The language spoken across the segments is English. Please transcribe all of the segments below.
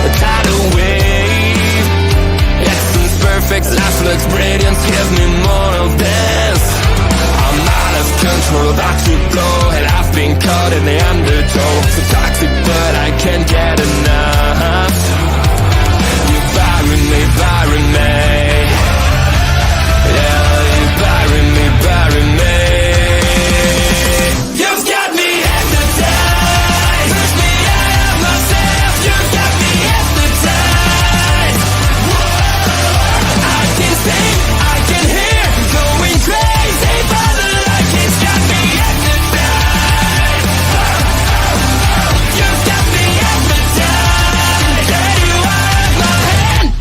a tidal wave. Essence perfect, life looks brilliant, give me more of this. I'm out of control, about to blow, and I've been caught in the undertow. So toxic, but I can't get enough. You bury me, bury me. Yeah, you bury me, bury me. You've got me hypnotized. Push me out of myself. You've got me hypnotized. Whoa. I can see, I can hear, going crazy by the light. It's got me hypnotized. You've got me hypnotized. There you are, my hand.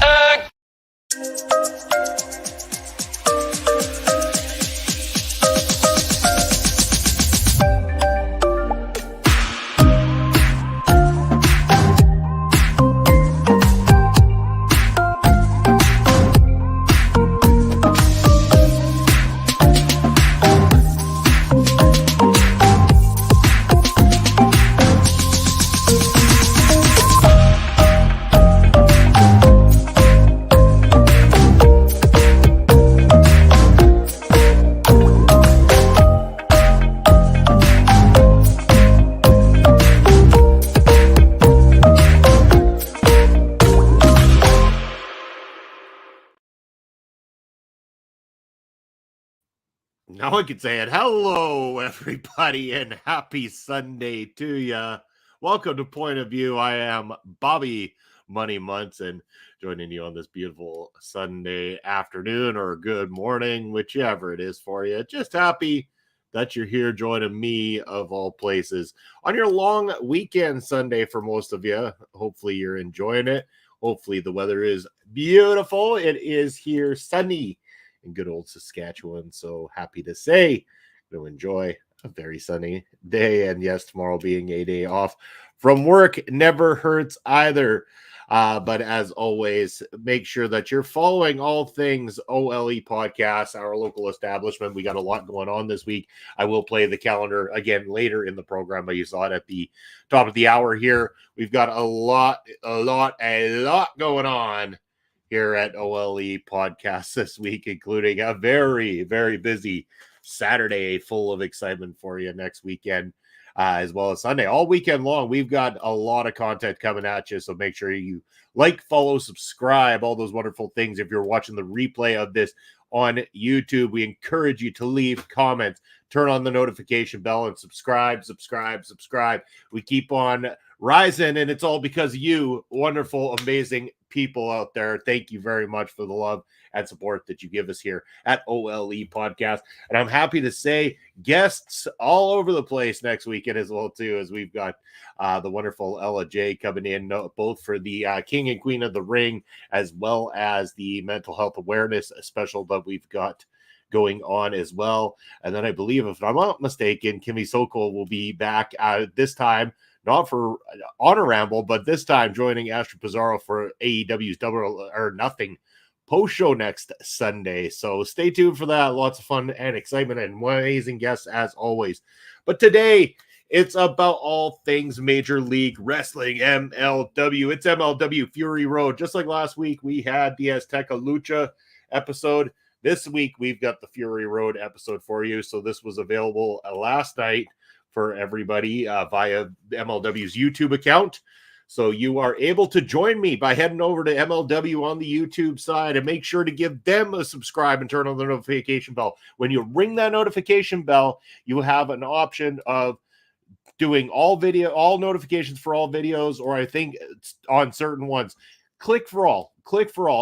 Now I can say it. Hello, everybody, and happy Sunday to you. Welcome to Point of View. I am Bobby Munson, joining you on this beautiful Sunday afternoon or good morning, whichever it is for you. Just happy that you're here joining me, of all places, on your long weekend Sunday for most of you. Hopefully you're enjoying it. Hopefully the weather is beautiful. It is here sunny in good old Saskatchewan. So happy to say to enjoy a very sunny day. And yes, tomorrow being a day off from work never hurts either. But as always, make sure that you're following all things OLE Podcasts, our local establishment. We got a lot going on this week. I will play the calendar again later in the program, but you saw it at the top of the hour here. We've got a lot going on here at OLE Podcasts this week, including a very, very busy Saturday full of excitement for you next weekend, as well as Sunday. All weekend long, we've got a lot of content coming at you, so make sure you like, follow, subscribe, all those wonderful things. If you're watching the replay of this on YouTube, we encourage you to leave comments, turn on the notification bell, and subscribe. We keep on rising, and it's all because of you, wonderful, amazing people out there. Thank you very much for the love and support that you give us here at OLE Podcast. And I'm happy to say guests all over the place next weekend as well, too, as we've got the wonderful Ella J coming in, both for the King and Queen of the Ring, as well as the mental health awareness special that we've got going on as well. And then I believe, if I'm not mistaken, Kimmy Sokol will be back this time, not for Honor Ramble, but this time joining Astrid Pizarro for AEW's Double or Nothing post-show next Sunday. So stay tuned for that. Lots of fun and excitement and amazing guests as always. But today, it's about all things Major League Wrestling, MLW. It's MLW Fury Road. Just like last week, we had the Azteca Lucha episode. This week, we've got the Fury Road episode for you. So this was available last night for everybody via MLW's YouTube account. So you are able to join me by heading over to MLW on the YouTube side and make sure to give them a subscribe and turn on the notification bell. When you ring that notification bell, you have an option of doing all notifications for all videos, or I think on certain ones, click for all.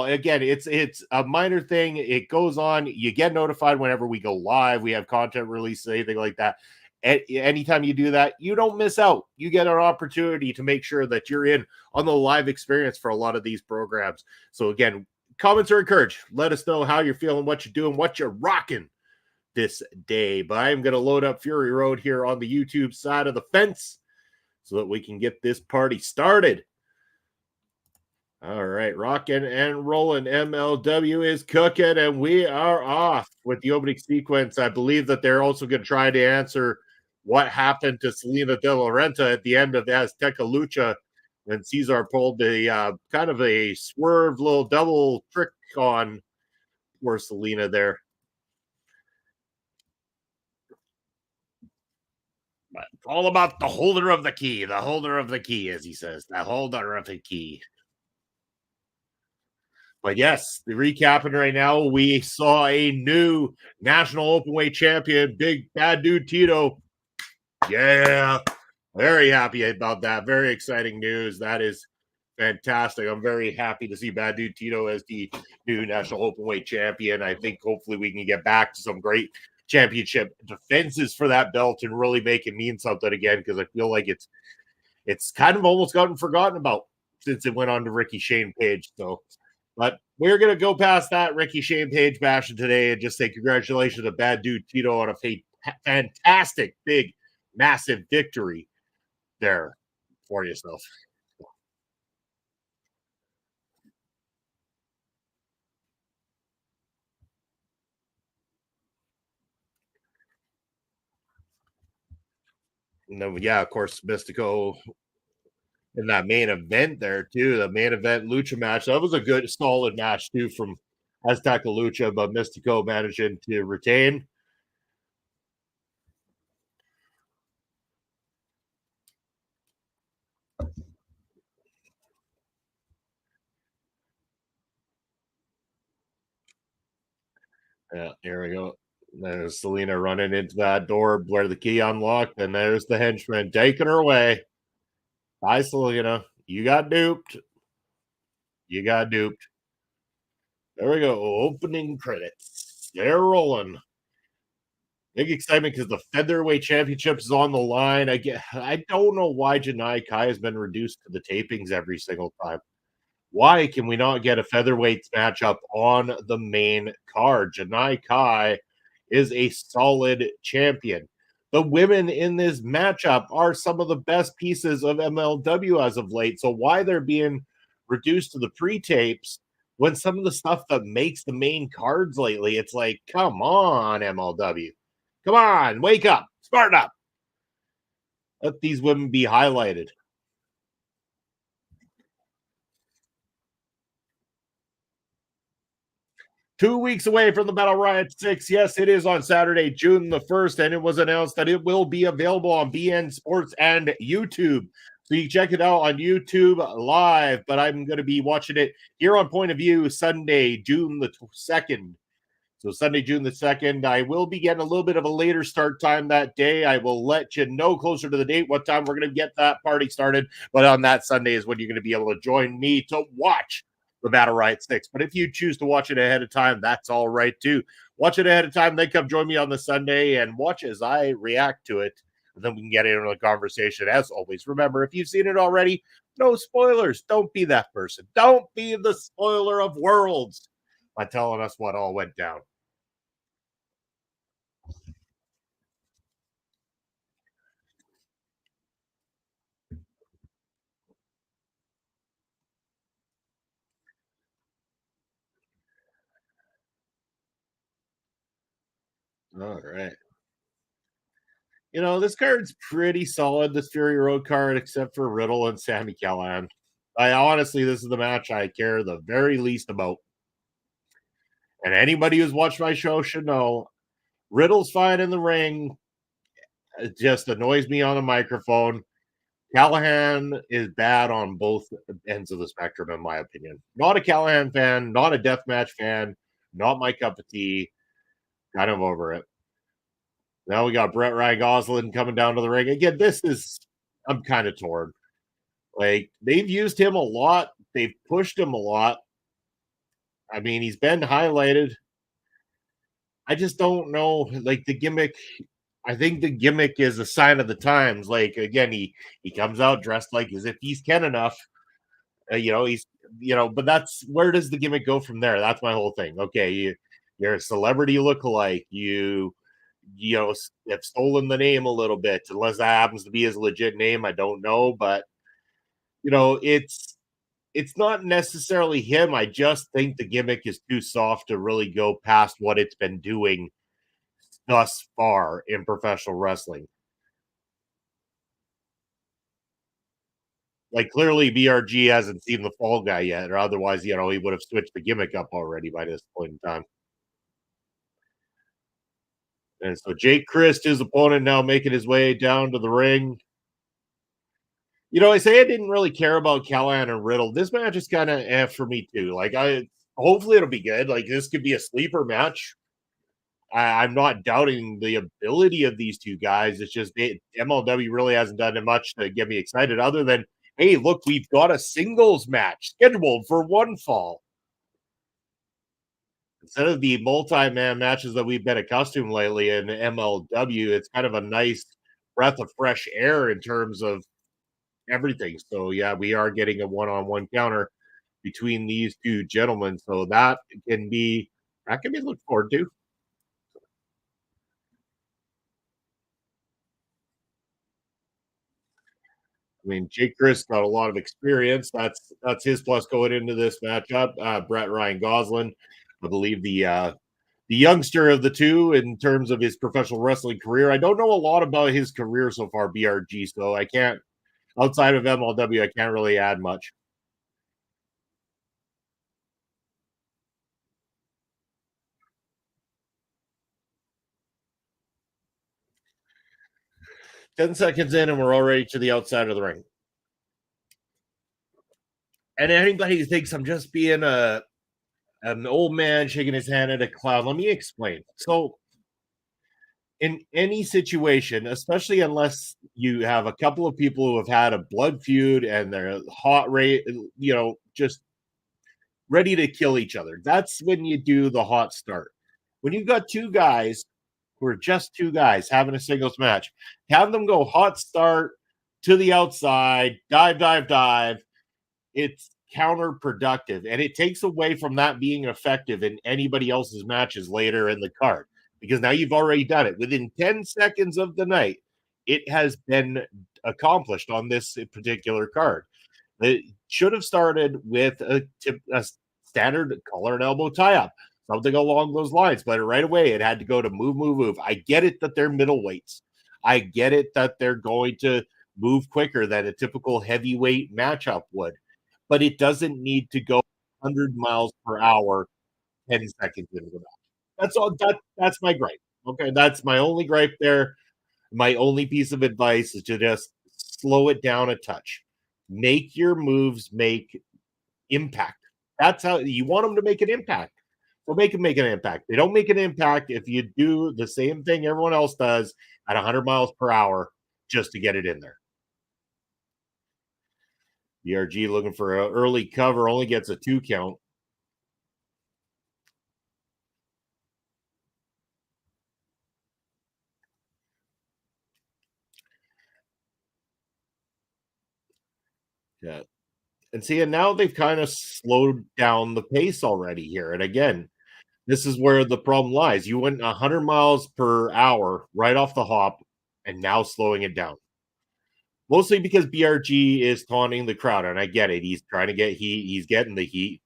Again, it's a minor thing. It goes on. You get notified whenever we go live. We have content release, anything like that. Anytime you do that, you don't miss out. You get an opportunity to make sure that you're in on the live experience for a lot of these programs. So again, comments are encouraged. Let us know how you're feeling, what you're doing, what you're rocking this day. But I'm going to load up Fury Road here on the YouTube side of the fence so that we can get this party started. All right, rocking and rolling. MLW is cooking, and we are off with the opening sequence. I believe that they're also going to try to answer what happened to Selena De La Renta at the end of Azteca Lucha And Cesar pulled the kind of a swerve little double trick on poor Selena there. But it's all about the holder of the holder of the key, as he says, the holder of the key. But yes, the recapping right now, we saw a new national openweight champion, big bad dude Tito. Yeah, very happy about that. Very exciting news. That is fantastic. I'm very happy to see bad dude Tito as the new national openweight champion. I think hopefully we can get back to some great championship defenses for that belt and really make it mean something again, because I feel like it's kind of almost gotten forgotten about since it went on to Ricky Shane Page. So, but we're gonna go past that Ricky Shane Page bashing today and just say congratulations to bad dude Tito on a fantastic, big, massive victory there for yourself. And then, yeah, of course, Mystico in that main event there too. The main event lucha match, that was a good, solid match too from Azteca Lucha, but Mystico managing to retain. Yeah, here we go. There's Selena running into that door where the key unlocked, and there's the henchman taking her away. Bye, Selena. You got duped. You got duped. There we go. Opening credits. They're rolling. Big excitement because the featherweight championship is on the line. I don't know why Janai Kai has been reduced to the tapings every single time. Why can we not get a featherweight matchup on the main card? Janai Kai is a solid champion. The women in this matchup are some of the best pieces of MLW as of late. So why they're being reduced to the pre-tapes when some of the stuff that makes the main cards lately, it's like, come on, MLW. Come on, wake up, smart up. Let these women be highlighted. 2 weeks away from the Battle Riot 6. Yes, it is on Saturday, June the 1st, and it was announced that it will be available on BN Sports and YouTube. So you can check it out on YouTube live, but I'm going to be watching it here on Point of View Sunday, June the 2nd. So Sunday, June the 2nd, I will be getting a little bit of a later start time that day. I will let you know closer to the date what time we're going to get that party started. But on that Sunday is when you're going to be able to join me to watch the Battle Riot 6. But if you choose to watch it ahead of time, that's all right too. Watch it ahead of time, then come join me on the Sunday and watch as I react to it. And then we can get into a conversation. As always, remember, if you've seen it already, no spoilers. Don't be that person. Don't be the spoiler of worlds by telling us what all went down. All right. This card's pretty solid, this Fury Road card, except for Riddle and Sami Callihan. I honestly, this is the match I care the very least about. And anybody who's watched my show should know Riddle's fine in the ring. It just annoys me on the microphone. Callahan is bad on both ends of the spectrum, in my opinion. Not a Callahan fan, not a deathmatch fan, not my cup of tea. Kind of over it. Now we got Brett Ryan Gosselin coming down to the ring. Again, I'm kind of torn. Like, they've used him a lot. They've pushed him a lot. I mean, he's been highlighted. I just don't know. Like, the gimmick, I think the gimmick is a sign of the times. Like, again, he comes out dressed like as if he's Ken enough. He's, but that's where does the gimmick go from there? That's my whole thing. Okay, you're a celebrity lookalike. Have stolen the name a little bit, unless that happens to be his legit name. I don't know, but it's not necessarily him. I just think the gimmick is too soft to really go past what it's been doing thus far in professional wrestling. Like clearly BRG hasn't seen the fall guy yet, or otherwise, he would have switched the gimmick up already by this point in time. And so Jake Christ, his opponent, now making his way down to the ring. I say I didn't really care about Callahan and Riddle. This match is kind of for me too. Like I hopefully it'll be good. Like this could be a sleeper match. I'm not doubting the ability of these two guys. It's just MLW really hasn't done much to get me excited other than, hey, look, we've got a singles match scheduled for one fall. Instead of the multi-man matches that we've been accustomed lately in MLW, it's kind of a nice breath of fresh air in terms of everything. So yeah, we are getting a one-on-one counter between these two gentlemen. So that can be looked forward to. I mean, Jake Chris got a lot of experience. That's his plus going into this matchup. Brett Ryan Goslin, I believe the youngster of the two in terms of his professional wrestling career. I don't know a lot about his career so far, BRG, so I can't outside of MLW, I can't really add much. 10 seconds in, and we're already to the outside of the ring. And anybody who thinks I'm just being an old man shaking his hand at a clown, let me explain. So, in any situation, especially unless you have a couple of people who have had a blood feud and they're hot rate, just ready to kill each other, that's when you do the hot start. When you've got two guys who are just two guys having a singles match, have them go hot start to the outside, dive, dive, dive. It's counterproductive and it takes away from that being effective in anybody else's matches later in the card because now you've already done it within 10 seconds of the night. It has been accomplished on this particular card. It should have started with a standard collar and elbow tie up, something along those lines. But right away, it had to go to move, move, move. I get it that they're middleweights. I get it that they're going to move quicker than a typical heavyweight matchup would, but it doesn't need to go 100 miles per hour 10 seconds into the match. That's all. That's my gripe. Okay, that's my only gripe there. My only piece of advice is to just slow it down a touch. Make your moves make impact. That's how you want them to make an impact. So make them make an impact. They don't make an impact if you do the same thing everyone else does at 100 miles per hour just to get it in there. BRG looking for an early cover, only gets a 2 count. Yeah. And see, and now they've kind of slowed down the pace already here. And again, this is where the problem lies. You went 100 miles per hour right off the hop and now slowing it down. Mostly because BRG is taunting the crowd, and I get it. He's trying to get heat. He's getting the heat.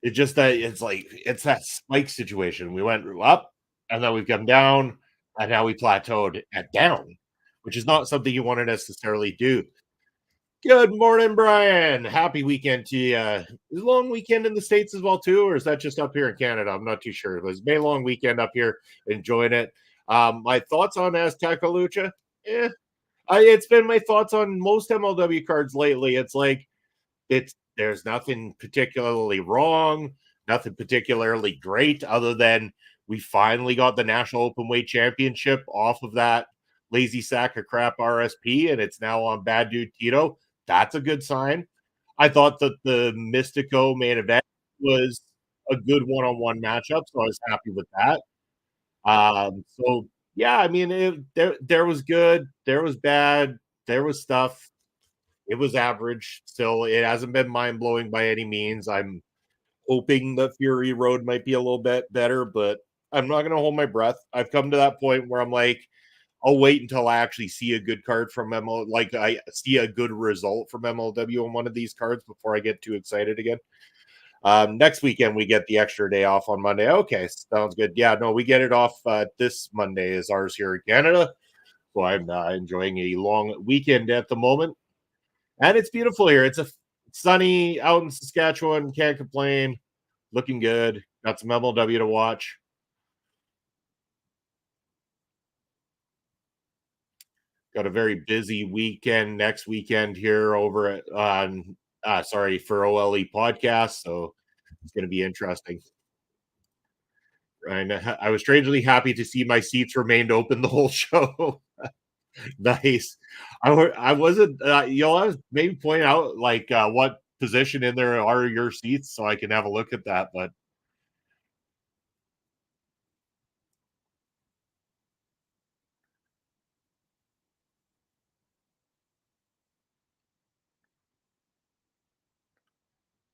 It's just that it's that spike situation. We went up, and then we've come down, and now we plateaued at down, which is not something you want to necessarily do. Good morning, Brian. Happy weekend to you. Is a long weekend in the States as well, too, or is that just up here in Canada? I'm not too sure. It was May long weekend up here, enjoying it. My thoughts on Azteca Lucha? Eh, it's been my thoughts on most MLW cards lately. It's like there's nothing particularly wrong, nothing particularly great, other than we finally got the National Openweight Championship off of that lazy sack of crap RSP, and it's now on Bad Dude Tito. That's a good sign. I thought that the Mystico main event was a good one-on-one matchup, so I was happy with that. So yeah, I mean, there was good, there was bad, there was stuff. It was average. Still, it hasn't been mind blowing by any means. I'm hoping the Fury Road might be a little bit better, but I'm not going to hold my breath. I've come to that point where I'm like, I'll wait until I actually see a good card from ML, like I see a good result from MLW on one of these cards before I get too excited again. Next weekend we get the extra day off on Monday. Okay, sounds good. Yeah, no, we get it off this Monday is ours here in Canada. So I'm enjoying a long weekend at the moment, and it's beautiful here. It's a sunny out in Saskatchewan. Can't complain. Looking good. Got some MLW to watch. Got a very busy weekend next weekend here over at on sorry for OLE podcast. So it's going to be interesting. And I was strangely happy to see my seats remained open the whole show. Nice. I wasn't, I was maybe point out like what position in there are your seats so I can have a look at that. But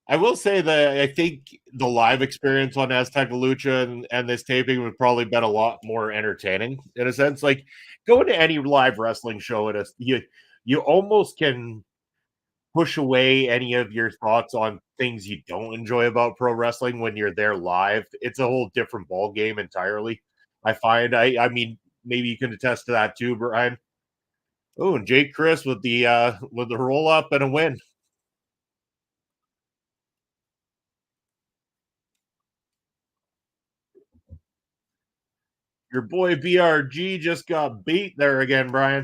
I will say that I think the live experience on Aztec Lucha and this taping would probably been a lot more entertaining in a sense. Like going to any live wrestling show at you almost can push away any of your thoughts on things you don't enjoy about pro wrestling when you're there live. It's a whole different ball game entirely. I find I mean maybe you can attest to that too, Brian. Oh, and Jake Chris with the roll up and a win. Your boy BRG just got beat there again, Brian.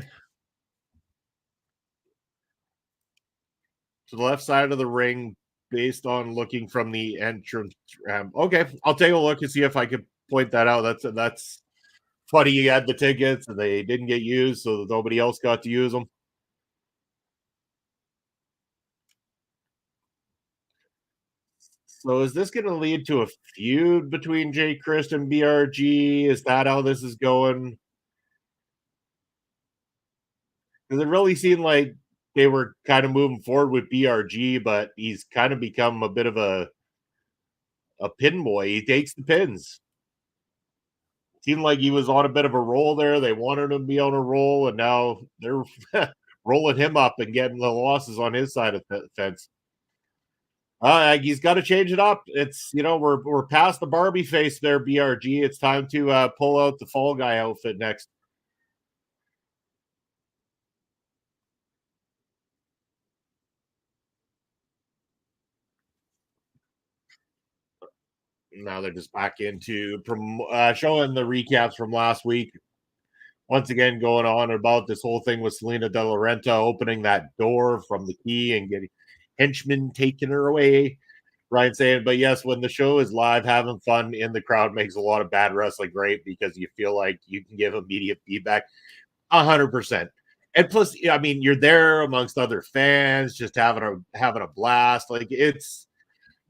To the left side of the ring, based on looking from the entrance. Okay, I'll take a look and see if I could point that out. That's funny. You had the tickets and they didn't get used, so nobody else got to use them. So is this going to lead to a feud between Jay Christ and BRG? Is that how this is going? Because it really seemed like they were kind of moving forward with BRG, but he's kind of become a bit of a pin boy. He takes the pins. Seemed like he was on a bit of a roll there. They wanted him to be on a roll, and now they're rolling him up and getting the losses on his side of the fence. He's got to change it up. It's we're past the Barbie face there, BRG. It's time to pull out the Fall Guy outfit next. Now they're just back into showing the recaps from last week. Once again, going on about this whole thing with Selena De La Renta opening that door from the key and getting henchmen taking her away. Ryan saying, but yes, when the show is live, having fun in the crowd makes a lot of bad wrestling great because you feel like you can give immediate feedback. 100%. And plus, I mean, you're there amongst other fans, just having a blast. Like it's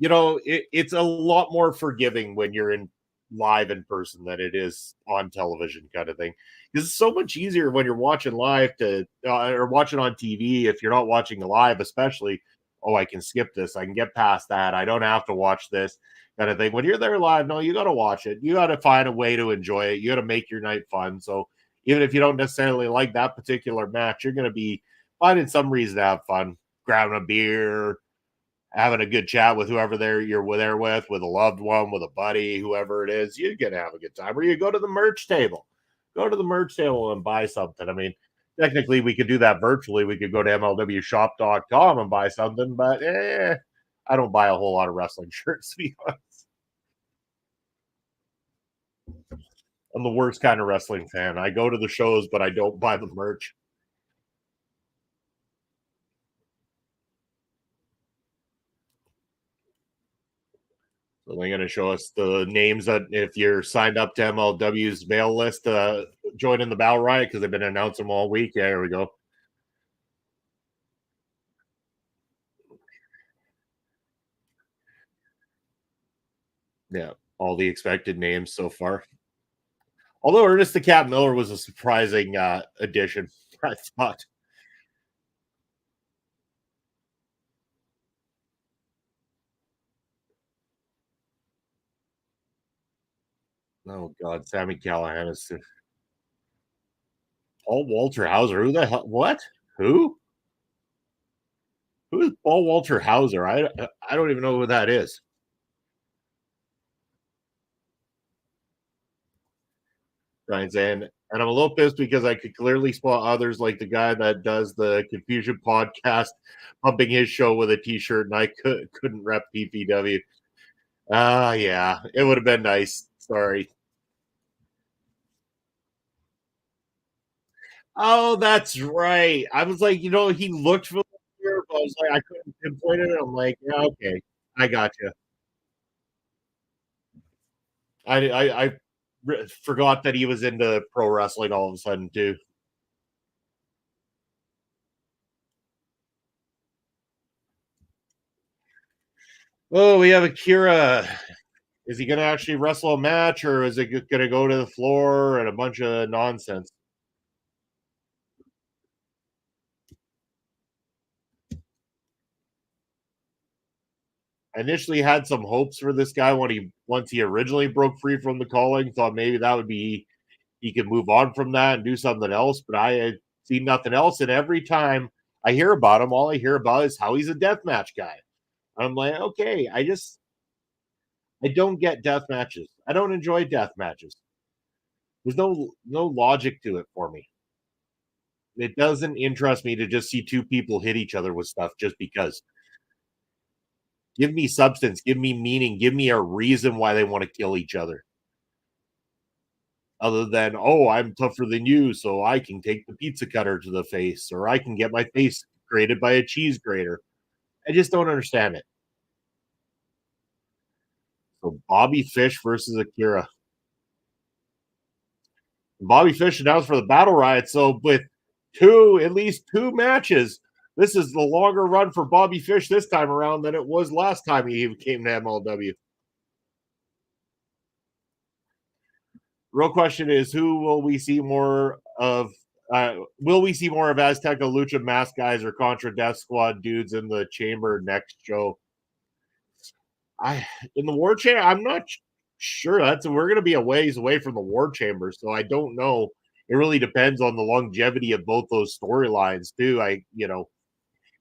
a lot more forgiving when you're in live in person than it is on television, kind of thing. Because it's so much easier when you're watching live to or watching on TV. If you're not watching live, especially, oh, I can skip this. I can get past that. I don't have to watch this kind of thing. When you're there live, no, you got to watch it. You got to find a way to enjoy it. You got to make your night fun. So even if you don't necessarily like that particular match, you're going to be finding some reason to have fun, grabbing a beer, having a good chat with whoever you're there with a loved one, with a buddy, whoever it is, you're gonna have a good time. Or you go to the merch table, and buy something. I mean, technically we could do that virtually. We could go to MLWshop.com and buy something, but I don't buy a whole lot of wrestling shirts, to be honest. I'm the worst kind of wrestling fan. I go to the shows, but I don't buy the merch. So they're going to show us the names that if you're signed up to MLW's mail list, join in the Battle Riot because they've been announcing them all week. Yeah, here we go. Yeah, all the expected names so far. Although Ernest the Cat Miller was a surprising addition, I thought. Oh God, Sammy Callahan is Paul Walter Hauser. Who the hell? What? Who? Who is Paul Walter Hauser? I don't even know who that is. Brian saying, and I'm a little pissed because I could clearly spot others like the guy that does the Confusion podcast pumping his show with a t-shirt, and I couldn't rep PPW. Yeah, it would have been nice. Sorry. Oh, that's right. I was like, he looked familiar, but I was like, I couldn't pinpoint it. I'm like, yeah, okay, I got you. I forgot that he was into pro wrestling all of a sudden too. Oh, we have Akira. Is he going to actually wrestle a match, or is it going to go to the floor and a bunch of nonsense? I initially had some hopes for this guy once he originally broke free from the calling. Thought maybe that would be he could move on from that and do something else. But I had seen nothing else, and every time I hear about him, all I hear about is how he's a deathmatch guy. I'm like, okay, I don't get death matches. I don't enjoy death matches. There's no logic to it for me. It doesn't interest me to just see two people hit each other with stuff just because. Give me substance, give me meaning, give me a reason why they want to kill each other. Other than, oh, I'm tougher than you, so I can take the pizza cutter to the face, or I can get my face grated by a cheese grater. I just don't understand it. So Bobby Fish versus Akira. Bobby Fish announced for the Battle Riot. So with at least two matches, this is the longer run for Bobby Fish this time around than it was last time he came to MLW. Real question is, who will we see more of? Will we see more of Azteca Lucha Mask guys or Contra Death Squad dudes in the chamber next show? In the War Chamber, I'm not sure. We're going to be a ways away from the War Chamber, so I don't know. It really depends on the longevity of both those storylines too.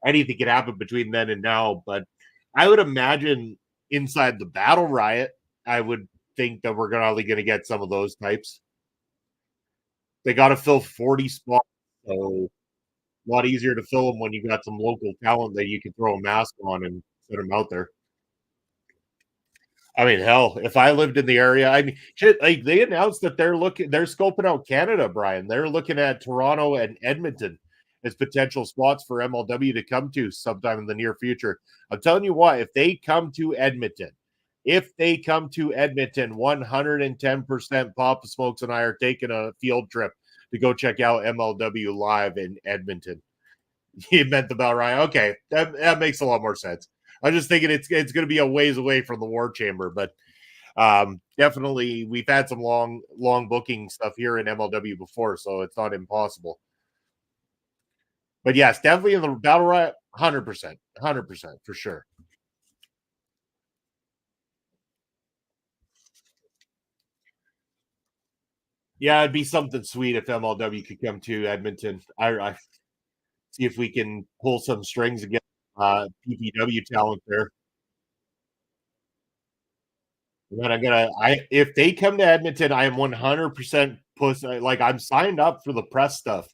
Anything could happen between then and now, but I would imagine inside the Battle Riot, I would think that we're only going to get some of those types. They got to fill 40 spots, so a lot easier to fill them when you got some local talent that you can throw a mask on and send them out there. I mean, hell, if I lived in the area, I mean, shit, like they announced that they're scoping out Canada, Brian. They're looking at Toronto and Edmonton as potential spots for MLW to come to sometime in the near future. I'm telling you what, if they come to Edmonton, 110% Papa Smokes and I are taking a field trip to go check out MLW live in Edmonton. You meant about right. Okay, that makes a lot more sense. I'm just thinking it's going to be a ways away from the War Chamber, but definitely we've had some long booking stuff here in MLW before, so it's not impossible. But yes, definitely in the Battle Riot, 100%, 100% for sure. Yeah, it'd be something sweet if MLW could come to Edmonton. I see if we can pull some strings against PPW talent there. But if they come to Edmonton, I am 100% like I'm signed up for the press stuff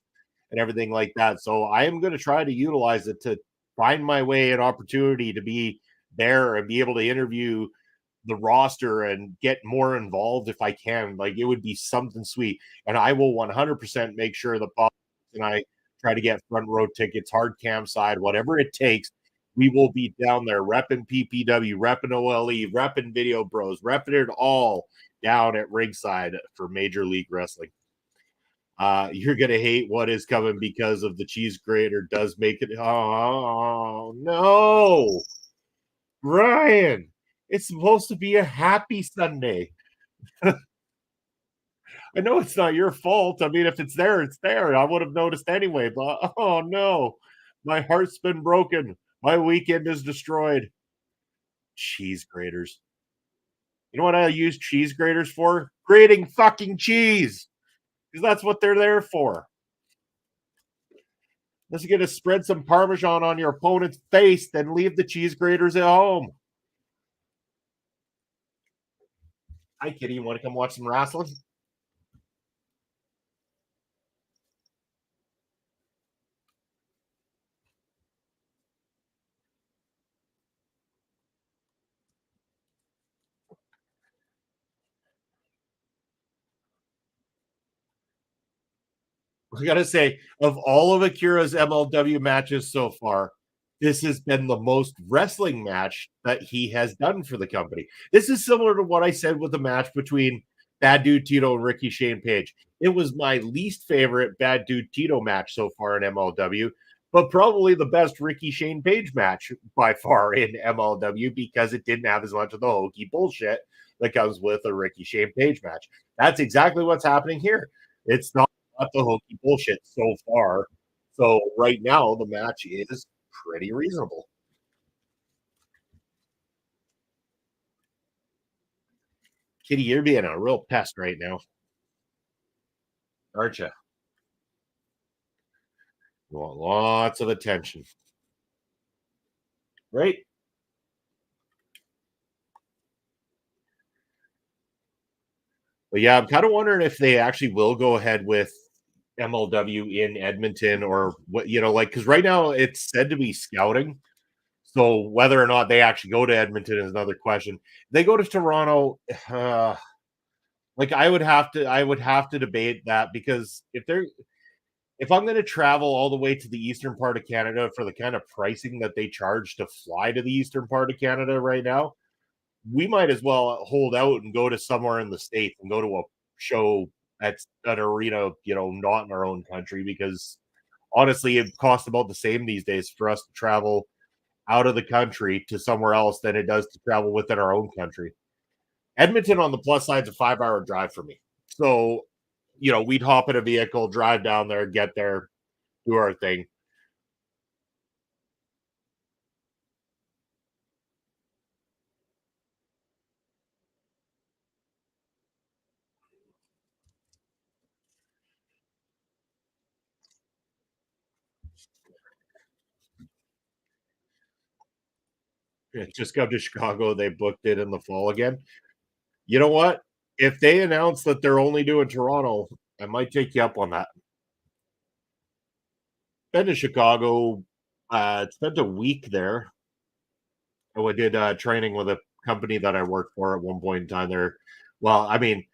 and everything like that. So I am going to try to utilize it to find my way an opportunity to be there and be able to interview the roster and get more involved if I can. Like it would be something sweet. And I will 100% make sure that Bob and I try to get front row tickets, hard cam side, whatever it takes. We will be down there repping PPW, repping OLE, repping Video Bros, repping it all down at ringside for Major League Wrestling. You're gonna hate what is coming because of the cheese grater does make it. Oh no, Ryan! It's supposed to be a happy Sunday. I know it's not your fault. I mean, if it's there, it's there. I would have noticed anyway. But oh no, my heart's been broken. My weekend is destroyed. Cheese graters. You know what I use cheese graters for? Grating fucking cheese. Because that's what they're there for. Unless you're going to spread some Parmesan on your opponent's face, then leave the cheese graters at home. Hi, kitty. You want to come watch some wrestling? I gotta say, of all of Akira's MLW matches so far, this has been the most wrestling match that he has done for the company. This is similar to what I said with the match between Bad Dude Tito and Ricky Shane Page. It was my least favorite Bad Dude Tito match so far in MLW, but probably the best Ricky Shane Page match by far in MLW because it didn't have as much of the hokey bullshit that comes with a Ricky Shane Page match. That's exactly what's happening here. It's not the hokey bullshit so far. So right now the match is pretty reasonable. Kitty, you're being a real pest right now, aren't you? You want lots of attention, right? But yeah, I'm kind of wondering if they actually will go ahead with MLW in Edmonton or what, like, because right now it's said to be scouting. So whether or not they actually go to Edmonton is another question. They go to Toronto. Like I would have to debate that because if I'm going to travel all the way to the eastern part of Canada for the kind of pricing that they charge to fly to the eastern part of Canada right now, we might as well hold out and go to somewhere in the states and go to a show at an arena, not in our own country because honestly, it costs about the same these days for us to travel out of the country to somewhere else than it does to travel within our own country. Edmonton on the plus side is a 5 hour drive for me. So, we'd hop in a vehicle, drive down there, get there, do our thing. Just come to Chicago. They booked it in the fall again. You know what? If they announce that they're only doing Toronto, I might take you up on that. Been to Chicago, spent a week there. Oh, I did training with a company that I worked for at one point in time there. Well, I mean,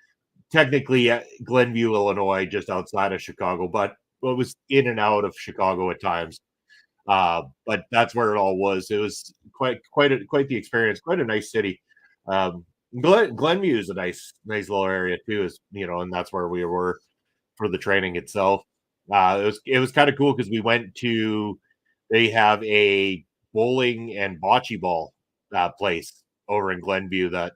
technically Glenview, Illinois, just outside of Chicago, but it was in and out of Chicago at times. But that's where it all was. It was quite the experience. Quite a nice city. Glenview is a nice little area too. Is and that's where we were for the training itself. It was kind of cool because we went to. They have a bowling and bocce ball place over in Glenview that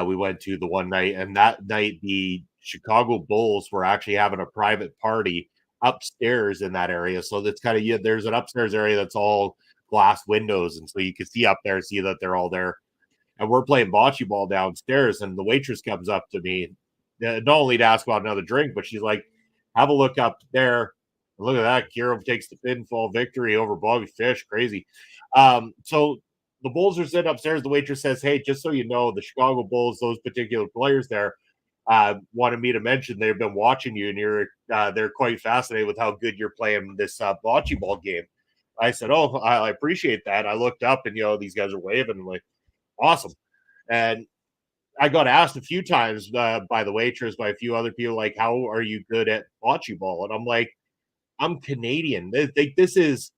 we went to the one night, and that night the Chicago Bulls were actually having a private party upstairs in that area. So that's kind of there's an upstairs area that's all glass windows, and so you can see up there, see that they're all there. And we're playing bocce ball downstairs, and the waitress comes up to me, not only to ask about another drink, but she's like, "Have a look up there. Look at that. Kiro takes the pinfall victory over Bobby Fish. Crazy." So the Bulls are sitting upstairs. The waitress says, "Hey, just so you know, the Chicago Bulls, those particular players there, wanted me to mention they've been watching you, and they're quite fascinated with how good you're playing this bocce ball game." I said, "Oh, I appreciate that." I looked up, and these guys are waving. I'm like, awesome. And I got asked a few times by the waitress, by a few other people, like, "How are you good at bocce ball?" And I'm like, "I'm Canadian. This is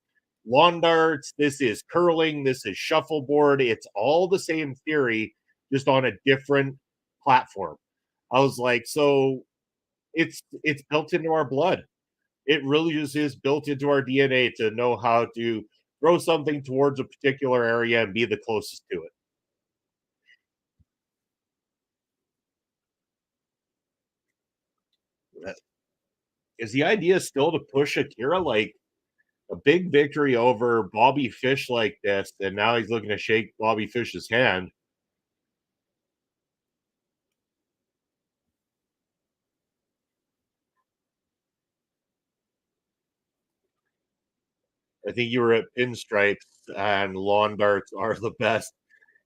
lawn darts. This is curling. This is shuffleboard. It's all the same theory, just on a different platform." I was like, "So it's built into our blood. It really just is built into our DNA to know how to throw something towards a particular area and be the closest to it." Is the idea still to push Akira like a big victory over Bobby Fish like this, and now he's looking to shake Bobby Fish's hand? I think you were at Pinstripes, and lawn darts are the best.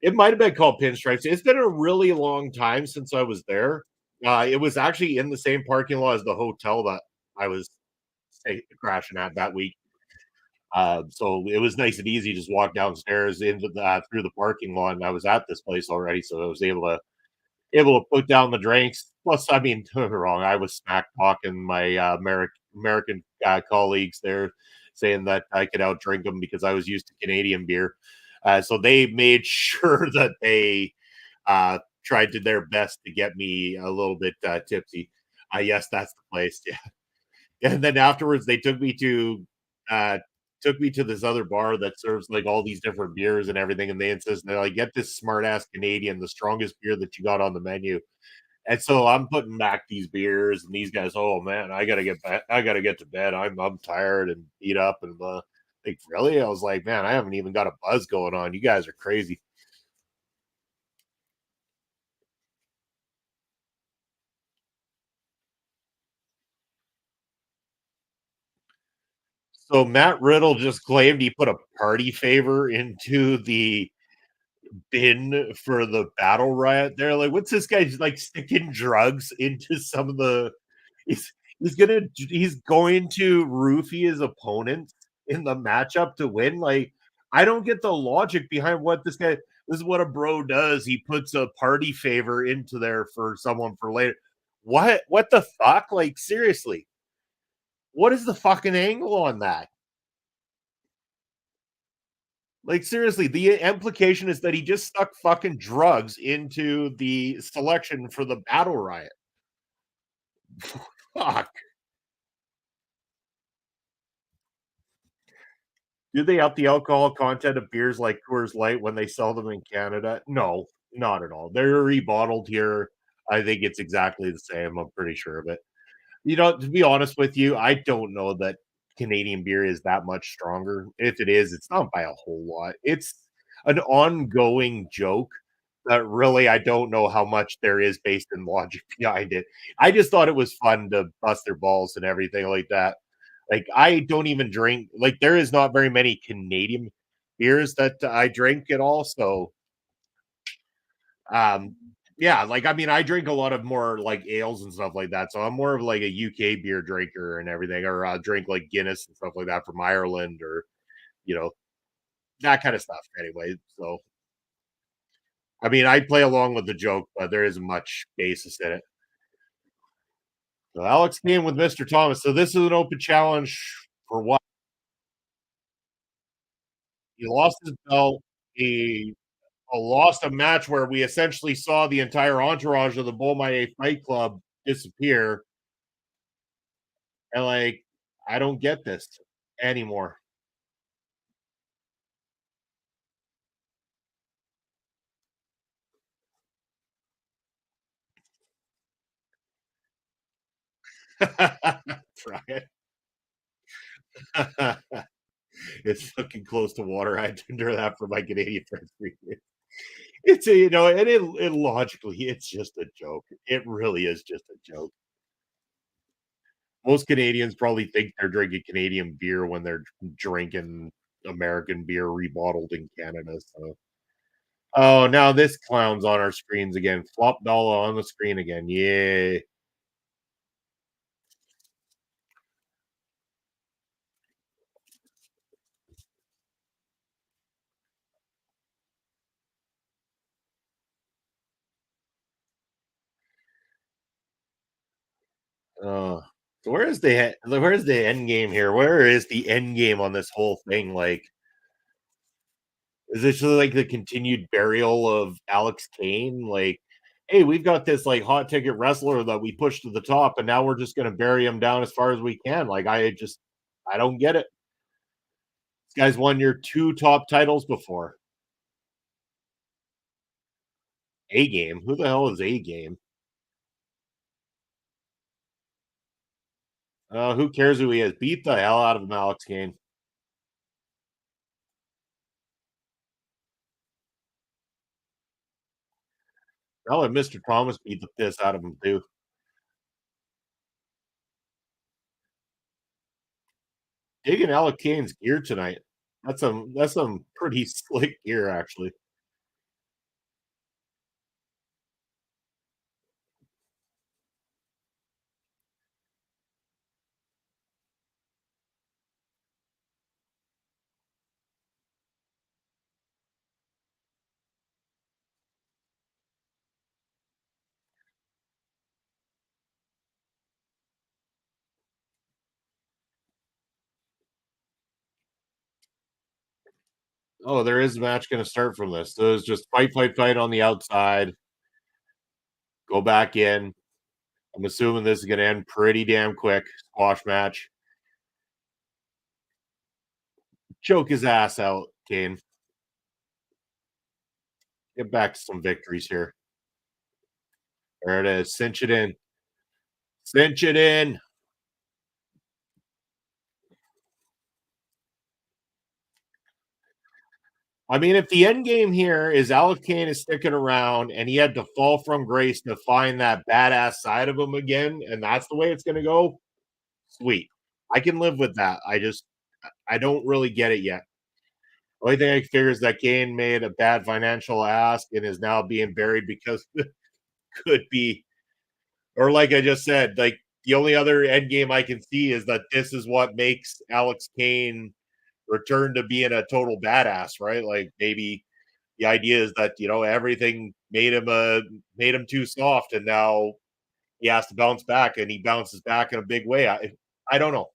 It might have been called Pinstripes. It's been a really long time since I was there. It was actually in the same parking lot as the hotel that I was crashing at that week. So it was nice and easy. Just walk downstairs into the through the parking lot, and I was at this place already, so I was able to put down the drinks. Plus, I mean, don't get me wrong, I was smack talking my American colleagues there saying that I could outdrink them because I was used to Canadian beer. So they made sure that they tried to their best to get me a little bit tipsy. Yes, that's the place. Yeah. And then afterwards, they uh, took me to this other bar that serves like all these different beers and everything. And they insist they're like, get this smart ass Canadian, the strongest beer that you got on the menu. And so I'm putting back these beers, and these guys, oh man, I gotta get back. I gotta get to bed. I'm tired and beat up, and like really, I was like, man, I haven't even got a buzz going on. You guys are crazy. So Matt Riddle just claimed he put a party favor into the bin for the battle riot. They're like, what's this guy like sticking drugs into some of the he's he's going to roofie his opponent in the matchup to win. Like, I don't get the logic behind what this is what a bro does. He puts a party favor into there for someone for later. What the fuck? Like, seriously, what is the fucking angle on that? Like, seriously, the implication is that he just stuck fucking drugs into the selection for the battle riot. Fuck. Do they up the alcohol content of beers like Coors Light when they sell them in Canada? No, not at all. They're rebottled here. I think it's exactly the same. I'm pretty sure of it. You know, to be honest with you, I don't know that Canadian beer is that much stronger. If it is, it's not by a whole lot. It's an ongoing joke that really I don't know how much there is based in logic behind it. I just thought it was fun to bust their balls and everything like that. Like, I don't even drink like, there is not very many Canadian beers that I drink at all, so, um, yeah, like, I mean, I drink a lot of more, like, ales and stuff like that, so I'm more of, like, a UK beer drinker and everything, or I'll drink, like, Guinness and stuff like that from Ireland or, you know, that kinda stuff anyway, so, I mean, I play along with the joke, but there isn't much basis in it. So, Alex came with Mr. Thomas, so this is an open challenge for what? He lost his belt, he lost a match where we essentially saw the entire entourage of the Bullmaye Fight Club disappear, and, like, I don't get this anymore. Try it. It's looking close to water. I had to endure that for my Canadian friends for years. It's a, you know, and it logically, it's just a joke. It really is just a joke. Most Canadians probably think they're drinking Canadian beer when they're drinking American beer rebottled in Canada, so oh, now this clown's on our screens again. Flop dollar on the screen again. Yay. Uh, so where's the end game here? Where is the end game on this whole thing? Like, is this just like the continued burial of Alex Kane? Like, hey, we've got this like hot ticket wrestler that we pushed to the top, and now we're just gonna bury him down as far as we can. Like, I don't get it. This guy's won your two top titles before. A game. Who the hell is a game? Who cares who he is? Beat the hell out of him, Alex Kane. I'll let Mr. Thomas beat the piss out of him too. Digging Alex Kane's gear tonight. That's some pretty slick gear, actually. Oh, there is a match gonna start from this. So it's just fight, fight, fight on the outside, go back in. I'm assuming this is gonna end pretty damn quick. Squash match. Choke his ass out, Kane. Get back to some victories here. There it is. Cinch it in. Cinch it in. I mean, if the end game here is Alex Kane is sticking around and he had to fall from grace to find that badass side of him again, and that's the way it's gonna go, sweet. I can live with that. I don't really get it yet. Only thing I figure is that Kane made a bad financial ask and is now being buried because could be, or like I just said, like the only other end game I can see is that this is what makes Alex Kane return to being a total badass, right? Like maybe the idea is that everything made him too soft, and now he has to bounce back, and he bounces back in a big way. I don't know.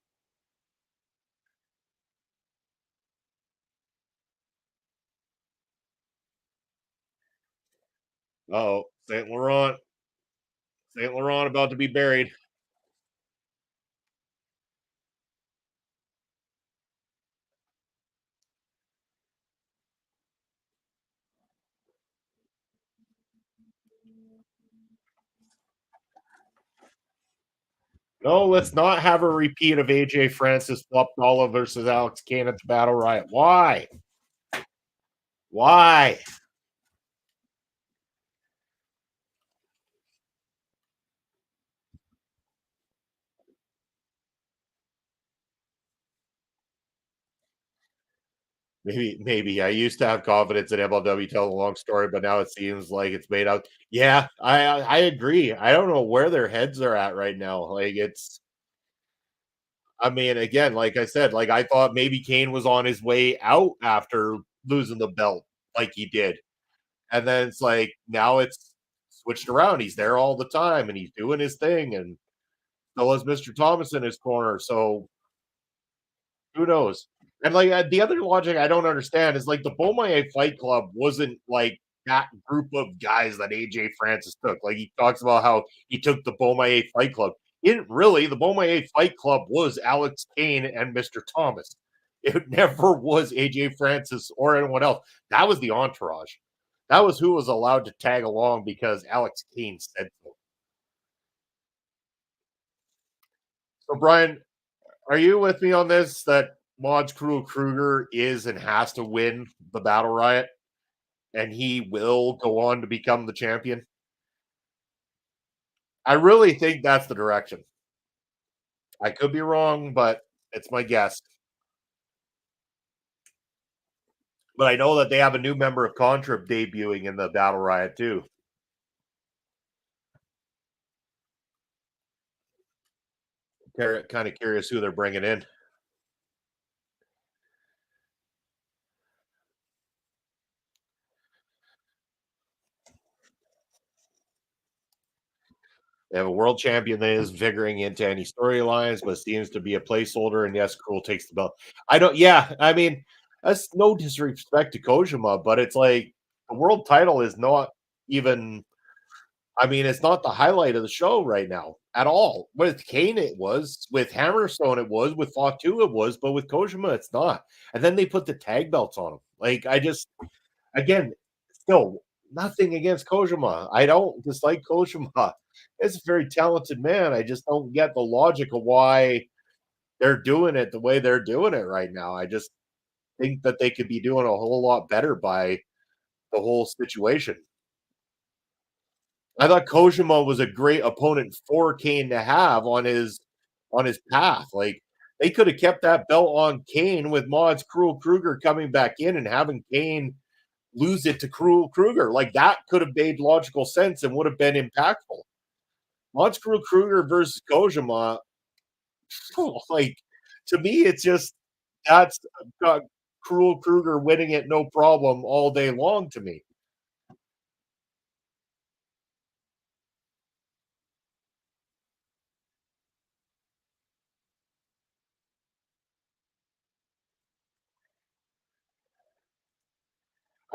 Oh, Saint Laurent about to be buried. No, let's not have a repeat of AJ Francis flopped Dollar versus Alex Kane at the Battle Riot. Why? Why? Maybe. I used to have confidence in MLW telling a long story, but now it seems like it's made out. Yeah, I agree. I don't know where their heads are at right now. Like it's I mean, again, like I said, like I thought maybe Kane was on his way out after losing the belt like he did. And then it's like now it's switched around. He's there all the time and he's doing his thing and so is Mr. Thomas in his corner. So who knows? And like the other logic I don't understand is like the Beaumont Fight Club wasn't like that group of guys that AJ Francis took. Like he talks about how he took the Beaumont Fight Club. He didn't really. The Beaumont Fight Club was Alex Kane and Mr. Thomas. It never was AJ Francis or anyone else. That was the entourage. That was who was allowed to tag along because Alex Kane said so. So Brian, are you with me on this? That Mods Cruel Kruger is and has to win the Battle Riot, and he will go on to become the champion. I really think that's the direction. I could be wrong, but it's my guess. But I know that they have a new member of Contra debuting in the Battle Riot too. Kind of curious who they're bringing in. They have a world champion that is figuring into any storylines, but seems to be a placeholder. And yes, Cruel takes the belt. I don't. Yeah, I mean, that's no disrespect to Kojima, but it's like the world title is not even. I mean, it's not the highlight of the show right now at all. With Kane, it was. With Hammerstone, it was. With Fatu, it was. But with Kojima, it's not. And then they put the tag belts on him. Like I just, again, still nothing against Kojima. I don't dislike Kojima. It's a very talented man. I just don't get the logic of why they're doing it the way they're doing it right now. I just think that they could be doing a whole lot better by the whole situation. I thought Kojima was a great opponent for Kane to have on his path. Like they could have kept that belt on Kane with Mods Cruel Kruger coming back in and having Kane lose it to Cruel Kruger. Like that could have made logical sense and would have been impactful. Mods Cruel Kruger versus Kojima, like to me, it's just that's got Cruel Kruger winning it no problem all day long to me.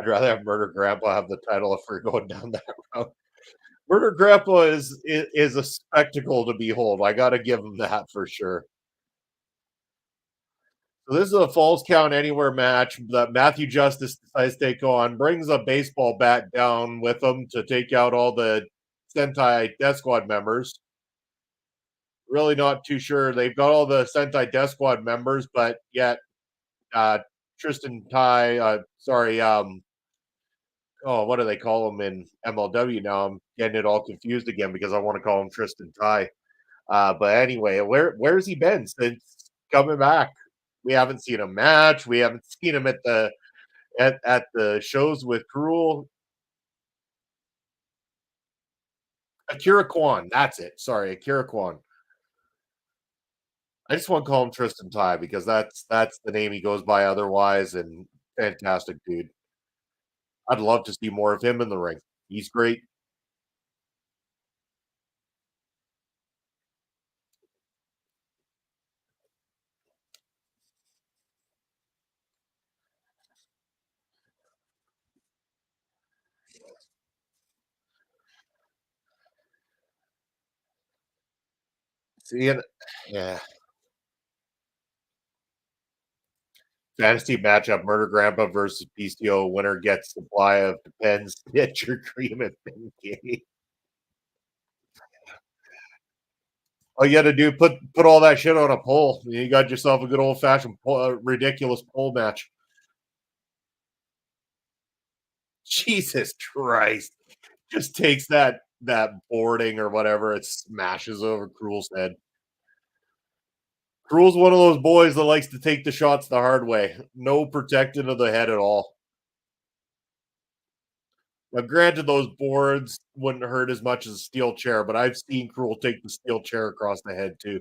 I'd rather have Murder Grandpa have the title if we're going down that route. Murder Grandpa is a spectacle to behold. I got to give him that for sure. So this is a Falls Count Anywhere match that Matthew Justice decides to take on, brings a baseball bat down with him to take out all the Sentai Death Squad members. Really not too sure. They've got all the Sentai Death Squad members, but yet uh, Tristan Ty, oh, what do they call him in MLW now? I'm getting it all confused again because I want to call him Tristan Ty. But anyway, where's he been since coming back? We haven't seen a match. We haven't seen him at the shows with Cruel. Akira Kwan, that's it. Sorry, Akira Kwan. I just want to call him Tristan Ty because that's the name he goes by otherwise, and fantastic dude. I'd love to see more of him in the ring. He's great. Seeing, yeah, fantasy matchup: Murder Grandpa versus PCO. Winner gets supply of Depends, Stitcher, Cream, and Pinky. All you got to do put all that shit on a poll. You got yourself a good old fashioned ridiculous poll match. Jesus Christ! Just takes that boarding or whatever, it smashes over Cruel's head. Cruel's one of those boys that likes to take the shots the hard way. No protecting of the head at all. Now, granted, those boards wouldn't hurt as much as a steel chair, but I've seen Cruel take the steel chair across the head too.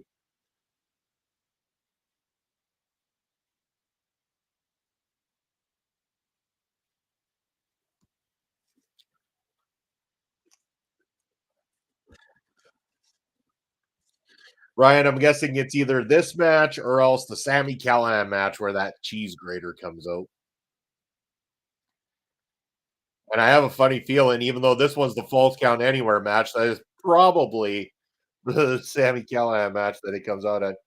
Ryan, I'm guessing it's either this match or else the Sammy Callahan match where that cheese grater comes out. And I have a funny feeling, even though this one's the Falls Count Anywhere match, that is probably the Sammy Callahan match that he comes out at.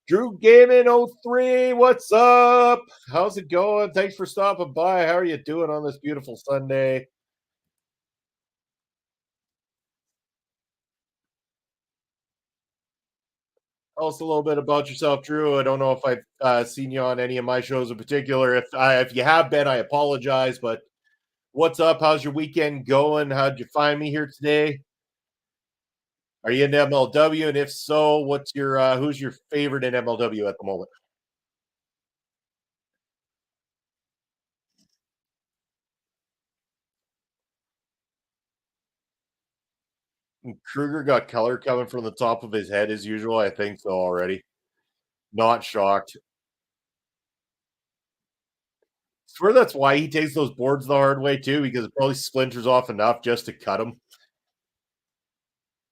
Drew Gaming 03, what's up? How's it going? Thanks for stopping by. How are you doing on this beautiful Sunday? Tell us a little bit about yourself, Drew. I don't know if I've seen you on any of my shows in particular. If you have been, I apologize. But what's up? How's your weekend going? How'd you find me here today? Are you into MLW? And if so, what's your who's your favorite in MLW at the moment? Kruger got color coming from the top of his head as usual. I think so already. Not shocked. Swear that's why he takes those boards the hard way too, because it probably splinters off enough just to cut him.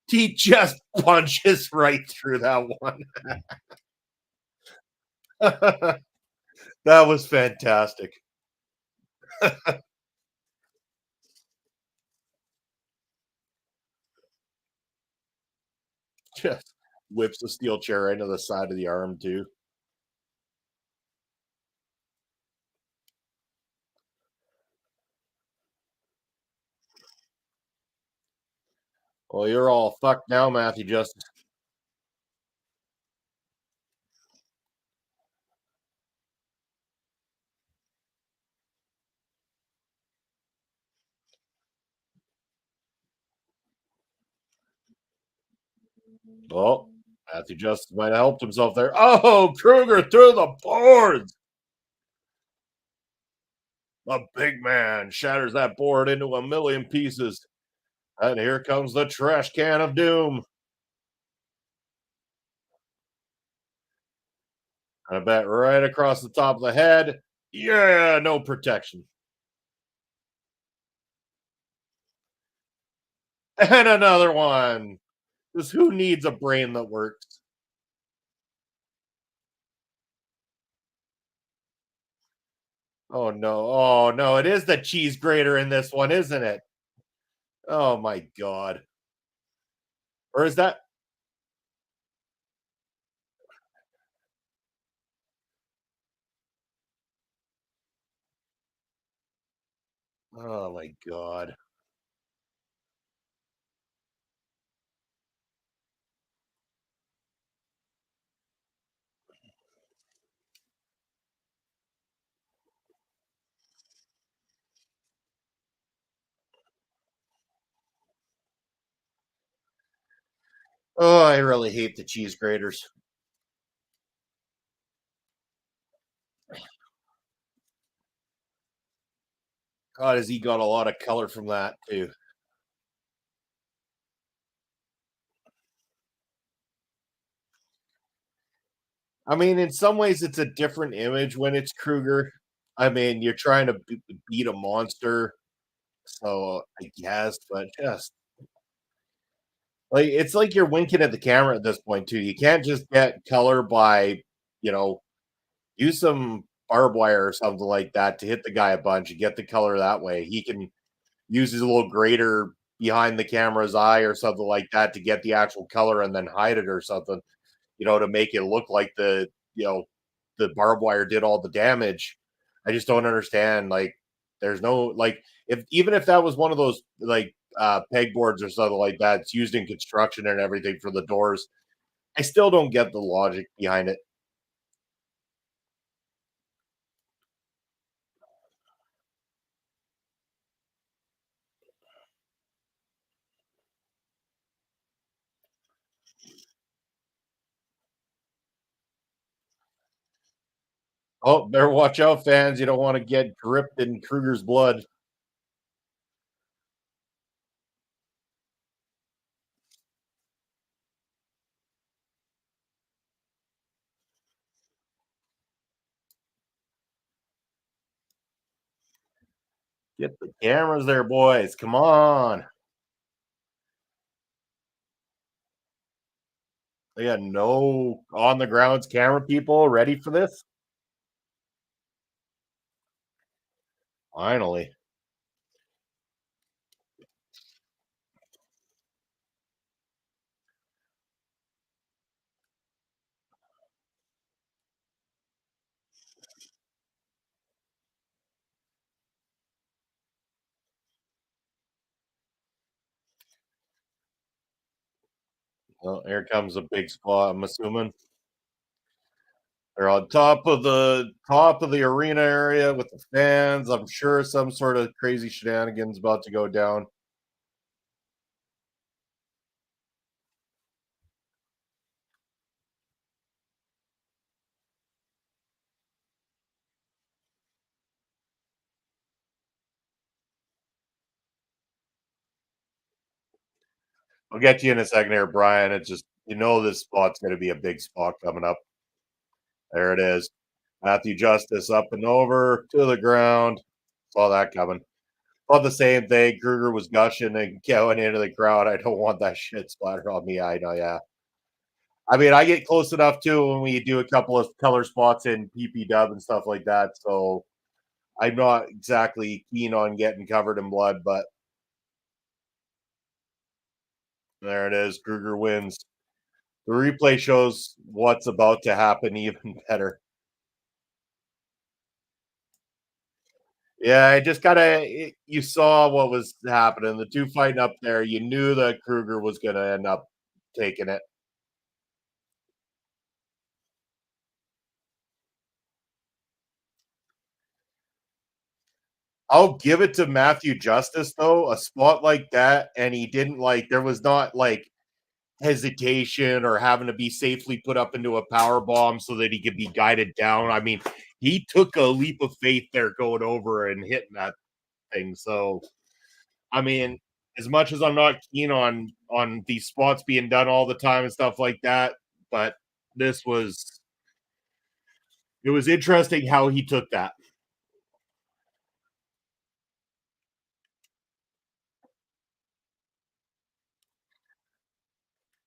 He just punches right through that one. That was fantastic. Just whips the steel chair into the side of the arm too. Well, you're all fucked now, Matthew Justice. Oh, Matthew Justice might have helped himself there. Oh, Kruger through the boards. The big man shatters that board into a million pieces. And here comes the trash can of doom. I bet right across the top of the head. Yeah, no protection. And another one. Because who needs a brain that works? Oh no. Oh no, it is the cheese grater in this one, isn't it? Oh my god. Or is that oh my god. Oh, I really hate the cheese graters. God, has he got a lot of color from that too? I mean, in some ways, it's a different image when it's Kruger. I mean, you're trying to beat a monster, so I guess, but just like it's like you're winking at the camera at this point too. You can't just get color by, you know, use some barbed wire or something like that to hit the guy a bunch and get the color that way. He can use his little grater behind the camera's eye or something like that to get the actual color and then hide it or something, to make it look like the barbed wire did all the damage. I just don't understand. Like, there's no like if even if that was one of those like pegboards or something like that, it's used in construction and everything for the doors. I still don't get the logic behind it. Oh, better watch out, fans. You don't want to get dripped in Kruger's blood. Get the cameras there, boys. Come on. They got no on the grounds camera people ready for this. Finally. Well, here comes a big spot, I'm assuming. They're on top of the arena area with the fans. I'm sure some sort of crazy shenanigans about to go down. I'll get you in a second here, Brian. It's just this spot's gonna be a big spot coming up. There it is. Matthew Justice up and over to the ground. Saw that coming. Thought the same thing. Kruger was gushing and going into the crowd. I don't want that shit splattered on me. I know, yeah. I mean, I get close enough too when we do a couple of color spots in PP dub and stuff like that. So I'm not exactly keen on getting covered in blood, but there it is. Kruger wins. The replay shows what's about to happen even better. Yeah, I just gotta. You saw what was happening. The two fighting up there. You knew that Kruger was going to end up taking it. I'll give it to Matthew Justice though. A spot like that, and he didn't like. There was not like hesitation or having to be safely put up into a power bomb so that he could be guided down. I mean, he took a leap of faith there going over and hitting that thing. So, I mean, as much as I'm not keen on these spots being done all the time and stuff like that, but this was it was interesting how he took that.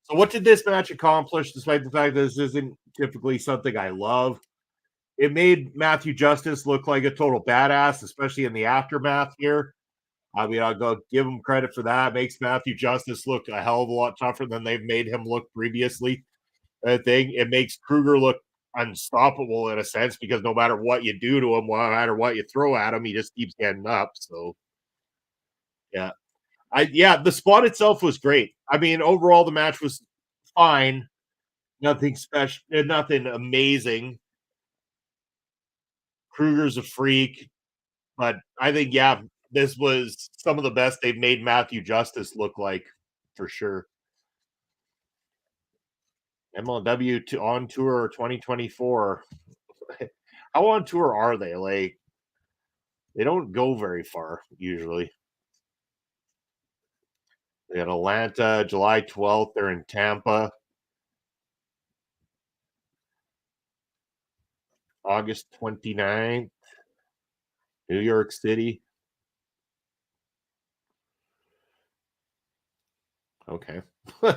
So what did this match accomplish despite the fact that this isn't typically something I love? it made Matthew Justice look like a total badass, especially in the aftermath here. I mean, I'll go give him credit for that. It makes Matthew Justice look a hell of a lot tougher than they've made him look previously. I think it makes Kruger look unstoppable in a sense because no matter what you do to him, no matter what you throw at him, he just keeps getting up. So, yeah. The spot itself was great. I mean, overall, the match was fine. Nothing special, nothing amazing. Kruger's a freak, but I think, this was some of the best they've made Matthew Justice look like for sure. MLW on tour 2024. How on tour are they? Like, they don't go very far usually. They got Atlanta, July 12th. They're in Tampa. August 29th, New York City. Okay. So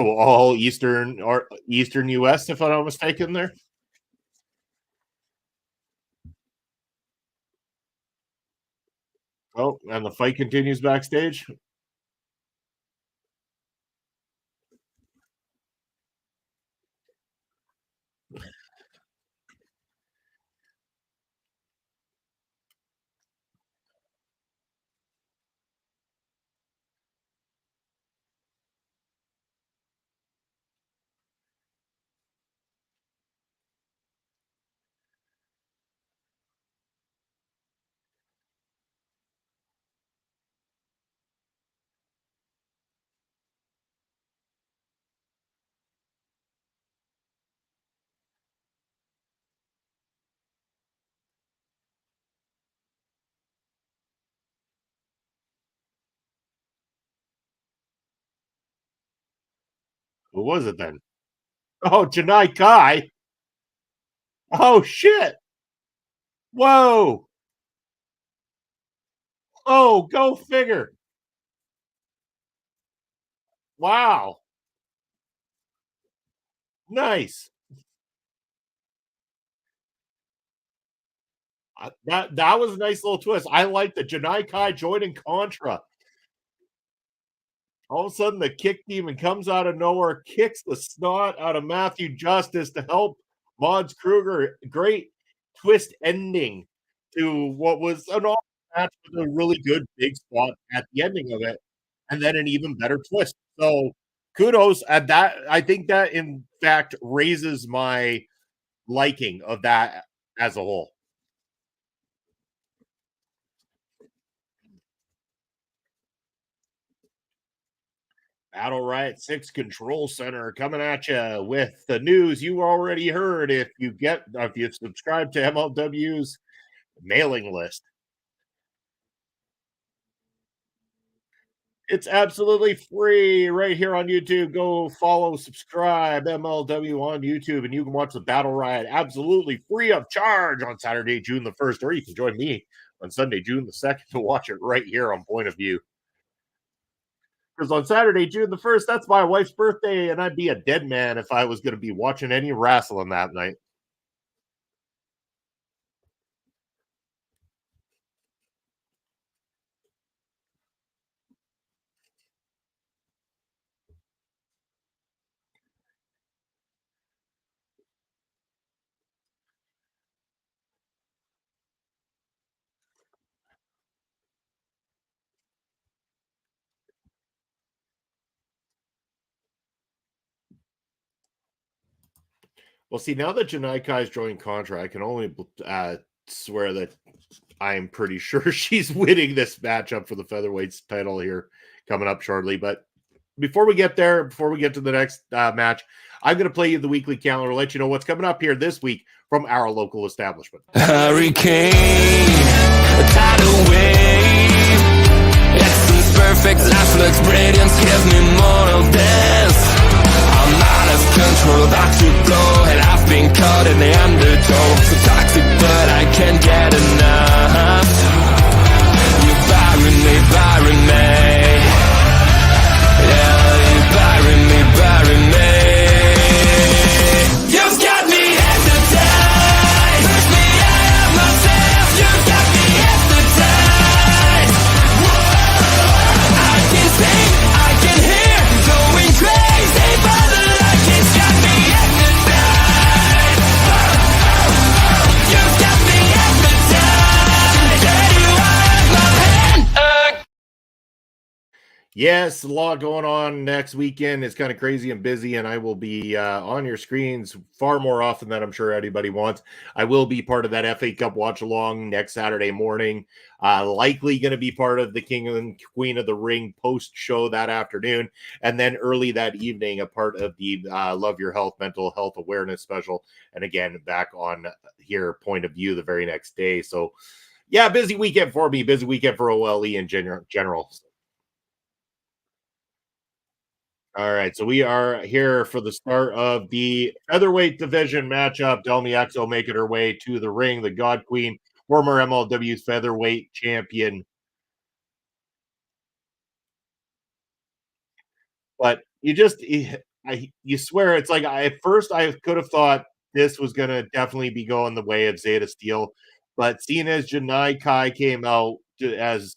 all Eastern or Eastern US, if I'm not mistaken, there. Oh, and the fight continues backstage. Who was it then? Oh, Janai Kai. Oh shit. Whoa. Oh, go figure. Wow. Nice. That was a nice little twist. I like the Janai Kai joining Contra. All of a sudden, the kick demon comes out of nowhere, kicks the snot out of Matthew Justice to help Mods Kruger. Great twist ending to what was an awesome match with a really good big spot at the ending of it, and then an even better twist. So kudos at that. I think that in fact raises my liking of that as a whole. Battle Riot 6 Control Center coming at you with the news you already heard if you subscribe to MLW's mailing list. It's absolutely free right here on YouTube. Go follow, subscribe MLW on YouTube, and you can watch the Battle Riot absolutely free of charge on Saturday, June the 1st, or you can join me on Sunday, June the 2nd to watch it right here on Point of View. Because on Saturday, June the 1st, that's my wife's birthday, and I'd be a dead man if I was going to be watching any wrestling that night. Well, see, now that Janai Kai's joined Contra, I can only swear that I'm pretty sure she's winning this matchup for the featherweight title here coming up shortly. But before we get there, before we get to the next match, I'm going to play you the weekly calendar, let you know what's coming up here this week from our local establishment. Hurricane, a tidal wave, essence perfect, life looks brilliant, give me more of this. I'm out of control, about to blow, and I've been caught in the undertow. So toxic, but I can't get enough. You're burying me, burying me. Yeah, you're burying me, burying me. You've got me at the Yes, a lot going on next weekend. It's kind of crazy and busy, and I will be on your screens far more often than I'm sure anybody wants. I will be part of that FA Cup watch along next Saturday morning. Likely going to be part of the King and Queen of the Ring post show that afternoon, and then early that evening, a part of the Love Your Health mental health awareness special. And again, back on here, Point of View the very next day. So, yeah, busy weekend for me. Busy weekend for OLE in general. All right, so we are here for the start of the featherweight division matchup. Delmi Exo making her way to the ring. The God Queen, former MLW featherweight champion. But you swear it's like at first I could have thought this was going to definitely be going the way of Zeta Steel, but seeing as Janai Kai came out as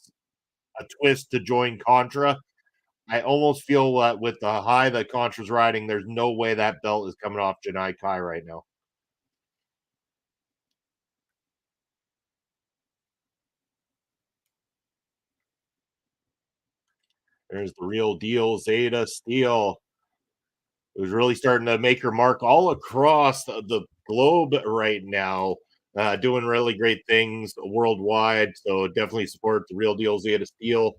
a twist to join Contra, I almost feel that with the high that Contra's riding, there's no way that belt is coming off Janai Kai right now. There's the real deal, Zeta Steel, who's really starting to make her mark all across the globe right now, doing really great things worldwide. So definitely support the real deal, Zeta Steel.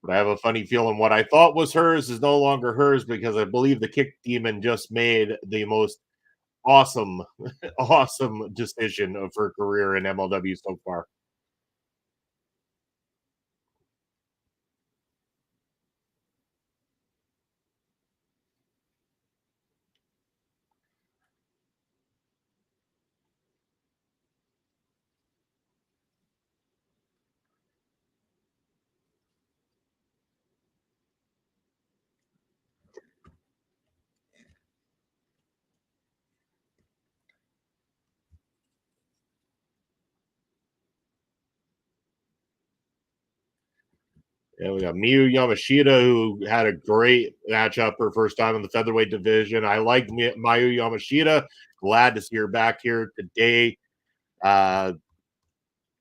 But I have a funny feeling what I thought was hers is no longer hers because I believe the Kick Demon just made the most awesome, awesome decision of her career in MLW so far. Yeah, we got Miyu Yamashita, who had a great matchup her first time in the featherweight division. I like Miyu Yamashita. Glad to see her back here today. Uh,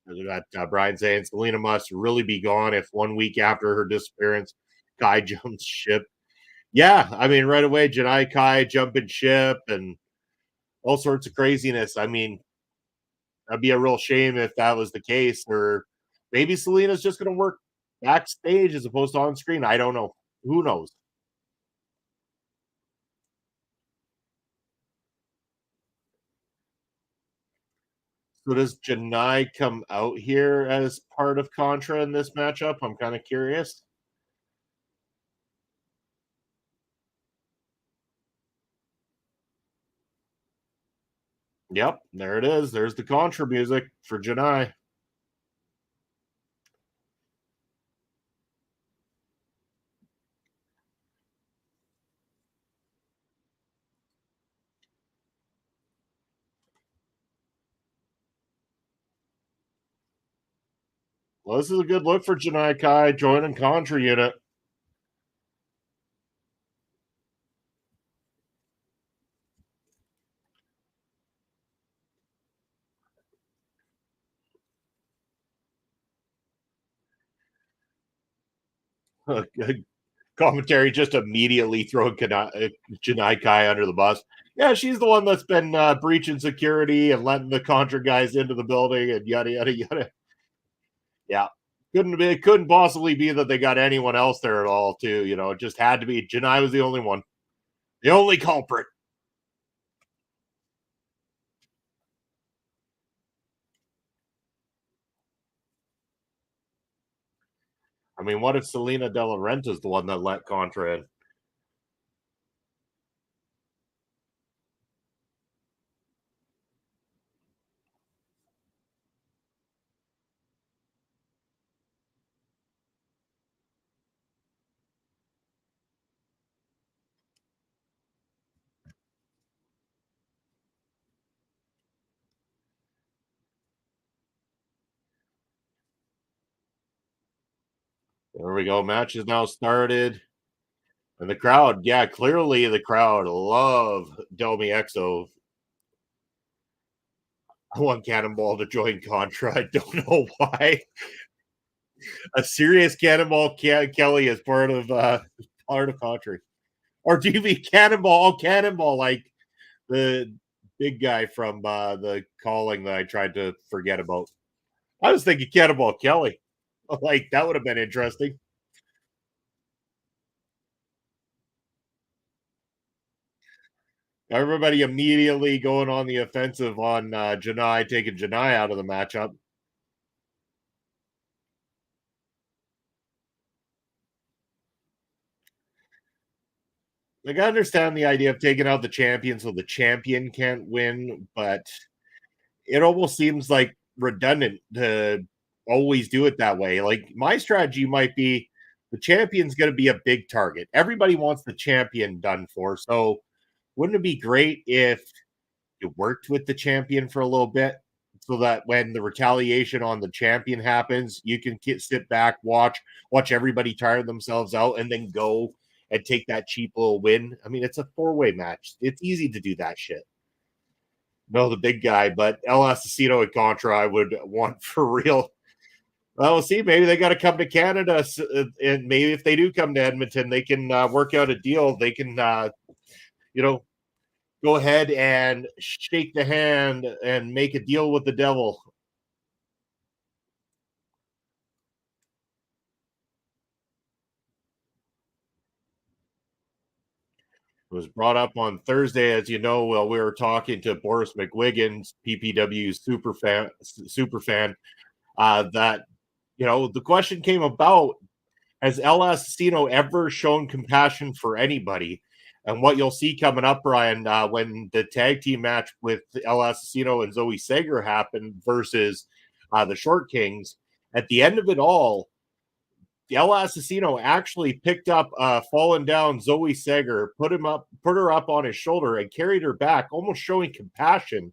we got Brian saying Selena must really be gone if 1 week after her disappearance, Kai jumps ship. Yeah, I mean, right away, Janai Kai jumping ship and all sorts of craziness. I mean, that'd be a real shame if that was the case, or maybe Selena's just going to work backstage as opposed to on screen. I don't know. Who knows? So does Janai come out here as part of Contra in this matchup? I'm kind of curious. Yep, there it is. There's the Contra music for Janai. Well, this is a good look for Janai Kai joining Contra unit. Commentary just immediately throwing Janai Kai under the bus. Yeah, she's the one that's been breaching security and letting the Contra guys into the building and yada yada yada. Yeah, couldn't possibly be that they got anyone else there at all. Too, it just had to be Janai was the only one, the only culprit. I mean, what if Selena De La Renta is the one that let Contra in? There we go. Match is now started. And the crowd, yeah, clearly the crowd love Domi Exo. I want Cannonball to join Contra. I don't know why. A serious Cannonball Kelly as part of Country. Or do you mean Cannonball? Oh, Cannonball, like the big guy from the Calling that I tried to forget about. I was thinking Cannonball Kelly. Like that would have been interesting. Everybody immediately going on the offensive on Janai, taking Janai out of the matchup. Like I understand the idea of taking out the champion so the champion can't win, but it almost seems like redundant to always do it that way. Like my strategy might be the champion's going to be a big target. Everybody wants the champion done for. So wouldn't it be great if you worked with the champion for a little bit so that when the retaliation on the champion happens, you can sit back, watch everybody tire themselves out, and then go and take that cheap little win. I mean, it's a four-way match. It's easy to do that shit. No, the big guy, but El Asesino and Contra, I would want for real. Well, we'll see. Maybe they got to come to Canada, and maybe if they do come to Edmonton, they can work out a deal. They can, you know, go ahead and shake the hand and make a deal with the devil. It was brought up on Thursday, as you know, while we were talking to Boris McWiggins, PPW super fan, that the question came about: has El Asesino ever shown compassion for anybody? And what you'll see coming up, Brian, when the tag team match with El Asesino and Zoe Sager happened versus the Short Kings, at the end of it all, El Asesino actually picked up fallen down Zoe Sager, put her up on his shoulder, and carried her back, almost showing compassion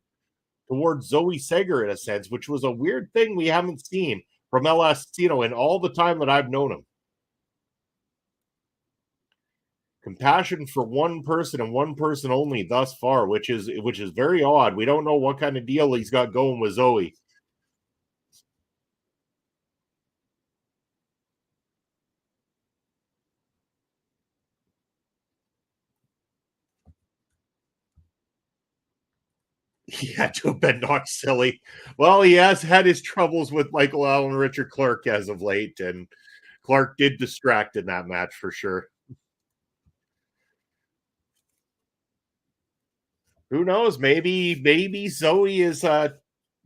towards Zoe Sager in a sense, which was a weird thing we haven't seen from El Asesino in all the time that I've known him. Compassion for one person and one person only thus far, which is very odd. We don't know what kind of deal he's got going with Zoe. He had to have been knocked silly. Well, he has had his troubles with Michael Allen and Richard Clark as of late, and Clark did distract in that match for sure. Who knows? Maybe Zoe is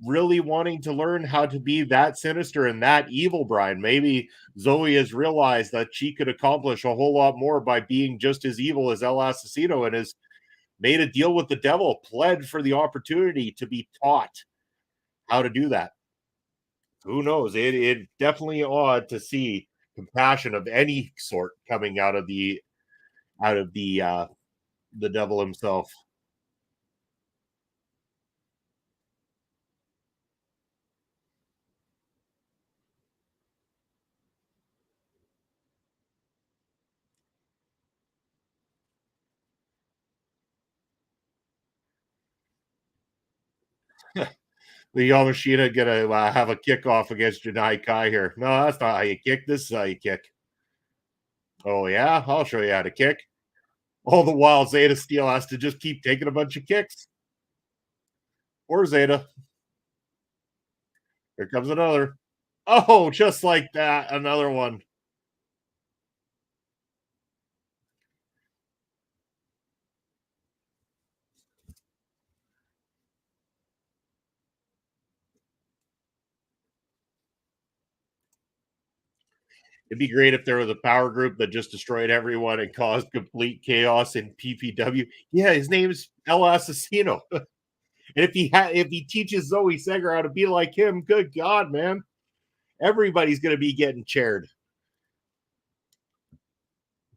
really wanting to learn how to be that sinister and that evil, Brian. Maybe Zoe has realized that she could accomplish a whole lot more by being just as evil as El Asesino and has made a deal with the devil, pled for the opportunity to be taught how to do that. Who knows? It definitely odd to see compassion of any sort coming out of the devil himself. The Yamashita gonna have a kickoff against Janai Kai here. No, that's not how you kick. This is how you kick. Oh yeah, I'll show you how to kick. All the while, Zeta Steel has to just keep taking a bunch of kicks. Or Zeta. Here comes another. Oh, just like that, another one. It'd be great if there was a power group that just destroyed everyone and caused complete chaos in PPW. Yeah, his name's El Asesino. And if he teaches Zoe Seger how to be like him, good God, man, everybody's gonna be getting chaired.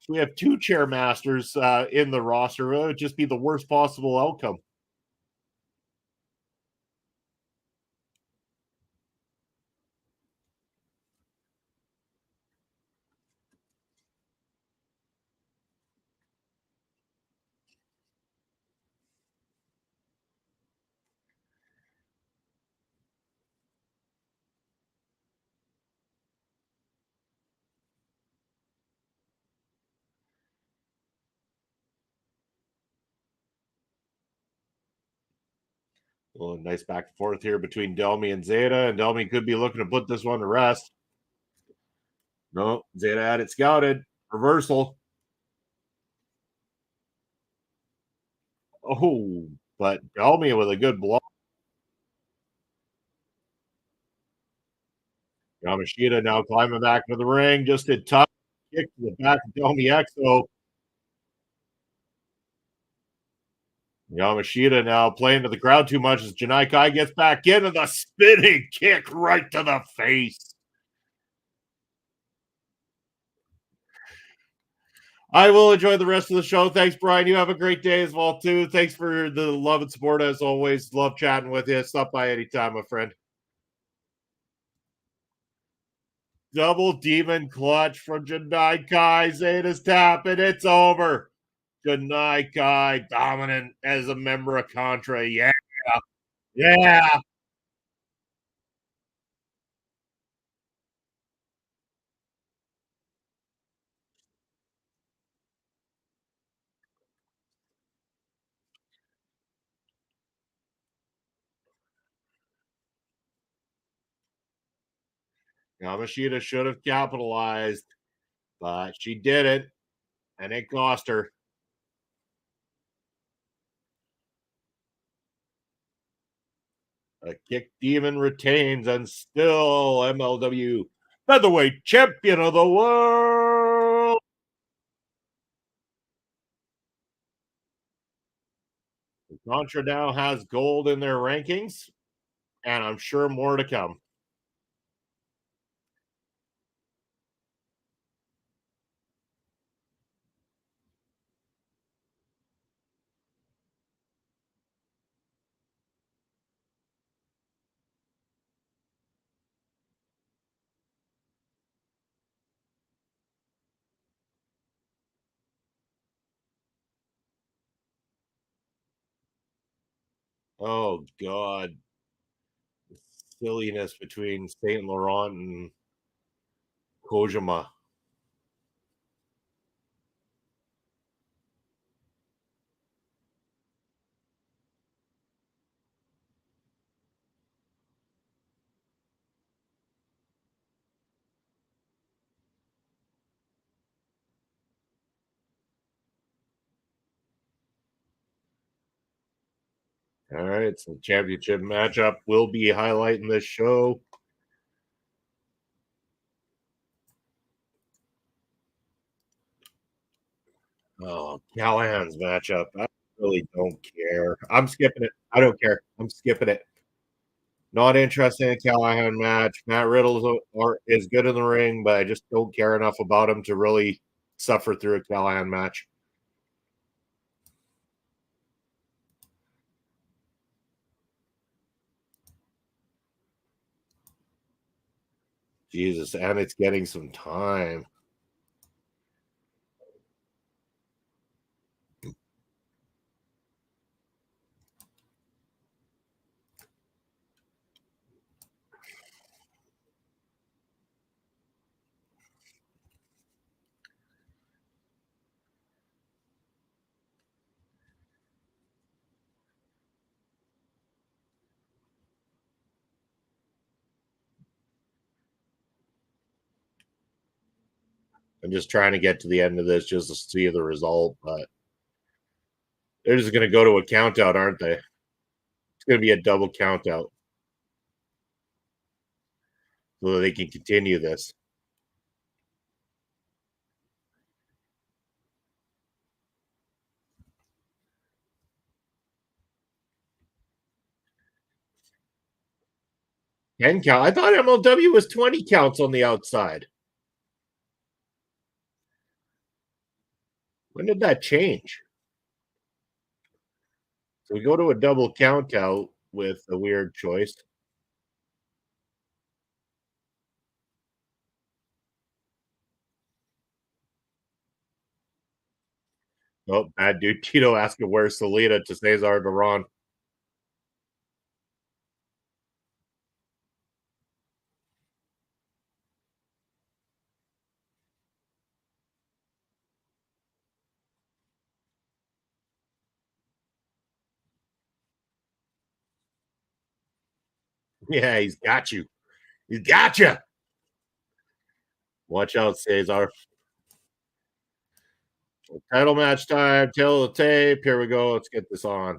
If we have two chair masters in the roster, it would just be the worst possible outcome. Well, nice back and forth here between Delmy and Zeta, and Delmy could be looking to put this one to rest. No, Zeta had it scouted. Reversal. Oh, but Delmy with a good block. Yamashita now climbing back into the ring. Just a tough kick to the back of Delmy Exo. Yamashita now playing to the crowd too much as Janai Kai gets back in and the spinning kick right to the face. I will enjoy the rest of the show. Thanks, Brian. You have a great day as well, too. Thanks for the love and support as always. Love chatting with you. Stop by anytime, my friend. Double demon clutch from Janai Kai. Zeta's tap, and it's over. Janai Kai dominant as a member of Contra. Yeah. Yeah. Yamashita should have capitalized, but she didn't, and it cost her. A kick demon retains and still MLW featherweight champion of the world. Contra now has gold in their rankings, and I'm sure more to come. Oh God, the silliness between Saint Laurent and Kojima. All right, so championship matchup will be highlighting this show. Oh, Callahan's matchup. I really don't care. I'm skipping it. I don't care. I'm skipping it. Not interested in a Callahan match. Matt Riddle is good in the ring, but I just don't care enough about him to really suffer through a Callahan match. Jesus, and it's getting some time. I'm just trying to get to the end of this just to see the result, but they're just going to go to a count out, aren't they? It's going to be a double count out so that they can continue this. Ten count. I thought MLW was 20 counts on the outside. When did that change? So we go to a double count out with a weird choice. Oh, bad dude. Tito asking where's Salita to Cesar Duran. Yeah, he's got you. He's got you. Watch out, Cesar. Title match time. Tail of the tape. Here we go. Let's get this on.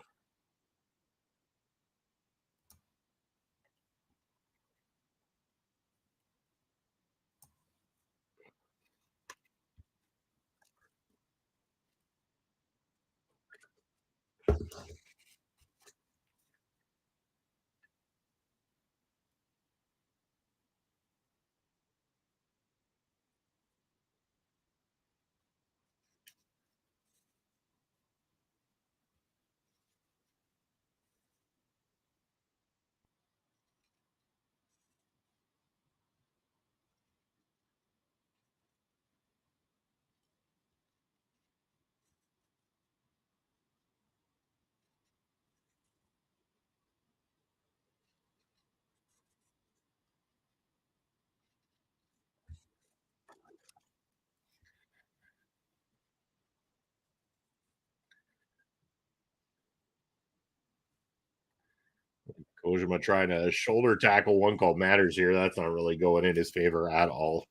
Kojima trying to shoulder tackle one called Matters here. That's not really going in his favor at all.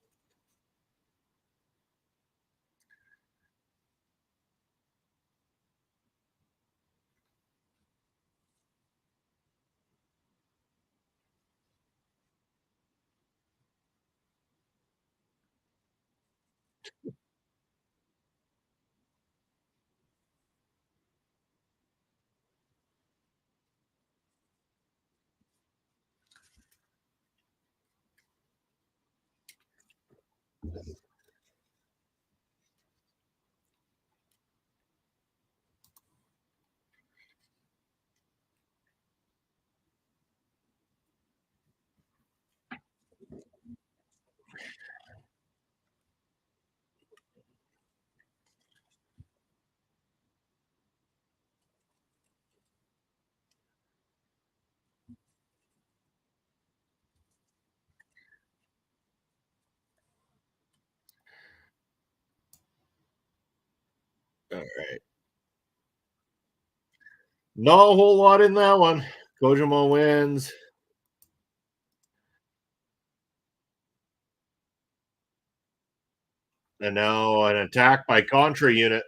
All right. Not a whole lot in that one. Kojima wins. And now an attack by Contra unit.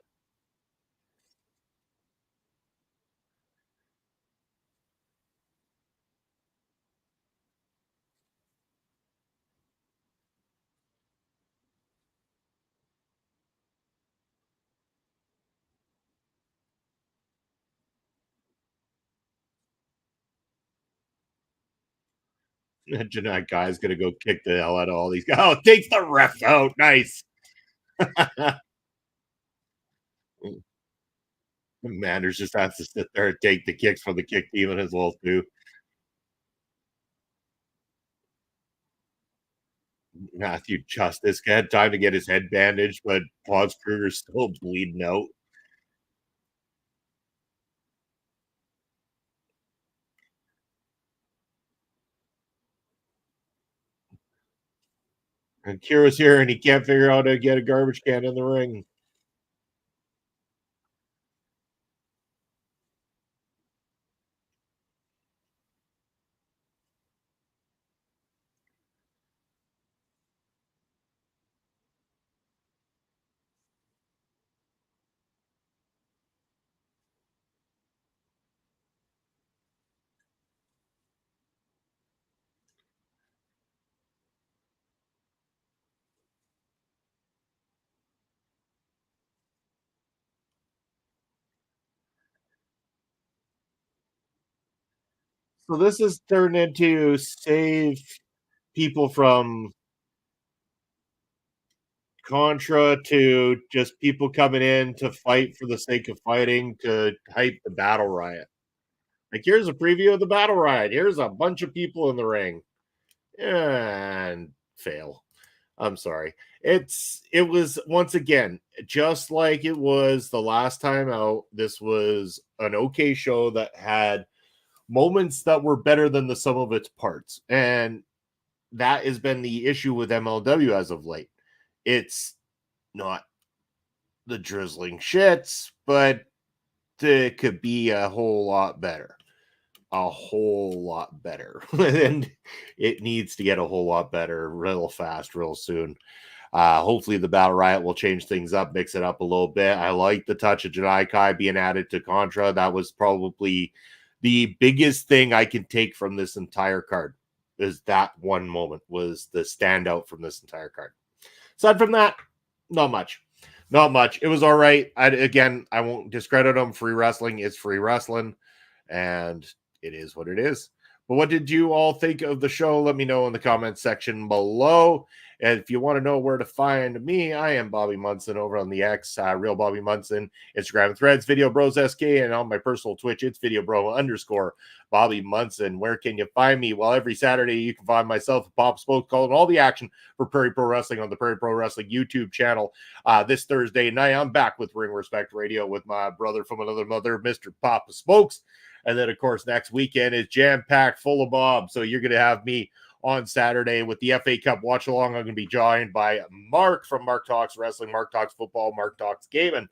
Imagine that guy's gonna go kick the hell out of all these guys. Oh, takes the ref out. Nice. Manders just has to sit there and take the kicks from the kick demon as well too. Matthew Justice had time to get his head bandaged, but Pons Kruger's still bleeding out. And Kira's here and he can't figure out how to get a garbage can in the ring. So this is turned into save people from Contra to just people coming in to fight for the sake of fighting to hype the battle riot. Like, here's a preview of the battle riot. Here's a bunch of people in the ring. And fail. I'm sorry. It was once again just like it was the last time out. This was an okay show that had moments that were better than the sum of its parts. And that has been the issue with MLW as of late. It's not the drizzling shits, but it could be a whole lot better. a whole lot better. And it needs to get a whole lot better real fast, real soon. Hopefully the Battle Riot will change things up, mix it up a little bit. I like the touch of Jedi Kai being added to Contra. That was probably the biggest thing I can take from this entire card, is that one moment was the standout from this entire card. Aside from that, not much. Not much. It was all right. I won't discredit them. Free wrestling is free wrestling, and it is what it is. But what did you all think of the show? Let me know in the comments section below. And if you want to know where to find me, I am Bobby Munson over on the X, Real Bobby Munson, Instagram Threads, Video Bros SK, and on my personal Twitch, it's Video Bro _ Bobby Munson. Where can you find me? Well, every Saturday you can find myself, Pop Spoke, calling all the action for Prairie Pro Wrestling on the Prairie Pro Wrestling YouTube channel. This Thursday night, I'm back with Ring Respect Radio with my brother from another mother, Mr. Papa Spokes. And then, of course, next weekend is jam-packed full of Bob. So you're going to have me on Saturday with the FA Cup watch along. I'm going to be joined by Mark from Mark Talks Wrestling, Mark Talks Football, Mark Talks Gaming.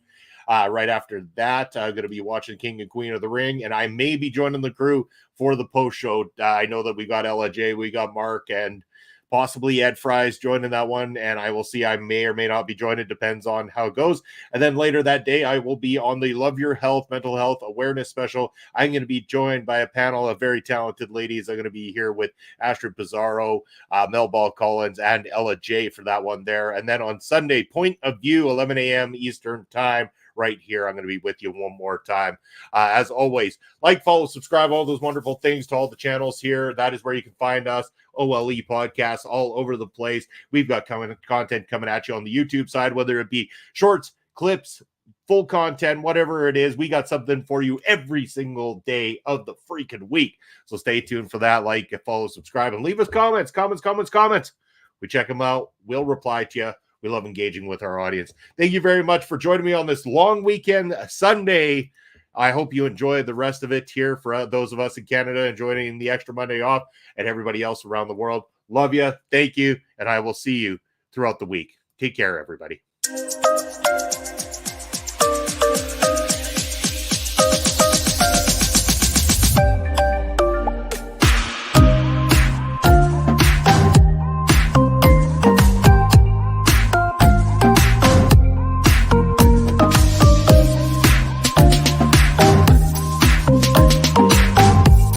Right after that, I'm going to be watching King and Queen of the Ring, and I may be joining the crew for the post show. I know that we got LJ, we got Mark, and possibly Ed Fry's joining that one, and I will see. I may or may not be joining. Depends on how it goes. And then later that day, I will be on the Love Your Health Mental Health Awareness Special. I'm going to be joined by a panel of very talented ladies. I'm going to be here with Astrid Pizarro, Mel Ball Collins, and Ella J for that one there. And then on Sunday, Point of View, 11 a.m. Eastern Time. Right here, I'm going to be with you one more time. As always, like, follow, subscribe, all those wonderful things to all the channels here. That is where you can find us. OLE podcasts all over the place. We've got content coming at you on the YouTube side, whether it be shorts, clips, full content, whatever it is. We got something for you every single day of the freaking week. So stay tuned for that. Like, follow, subscribe, and leave us comments. We check them out. We'll reply to you. We love engaging with our audience. Thank you very much for joining me on this long weekend Sunday. I hope you enjoy the rest of it here for those of us in Canada enjoying the extra Monday off, and everybody else around the world. Love you. Thank you. And I will see you throughout the week. Take care, everybody.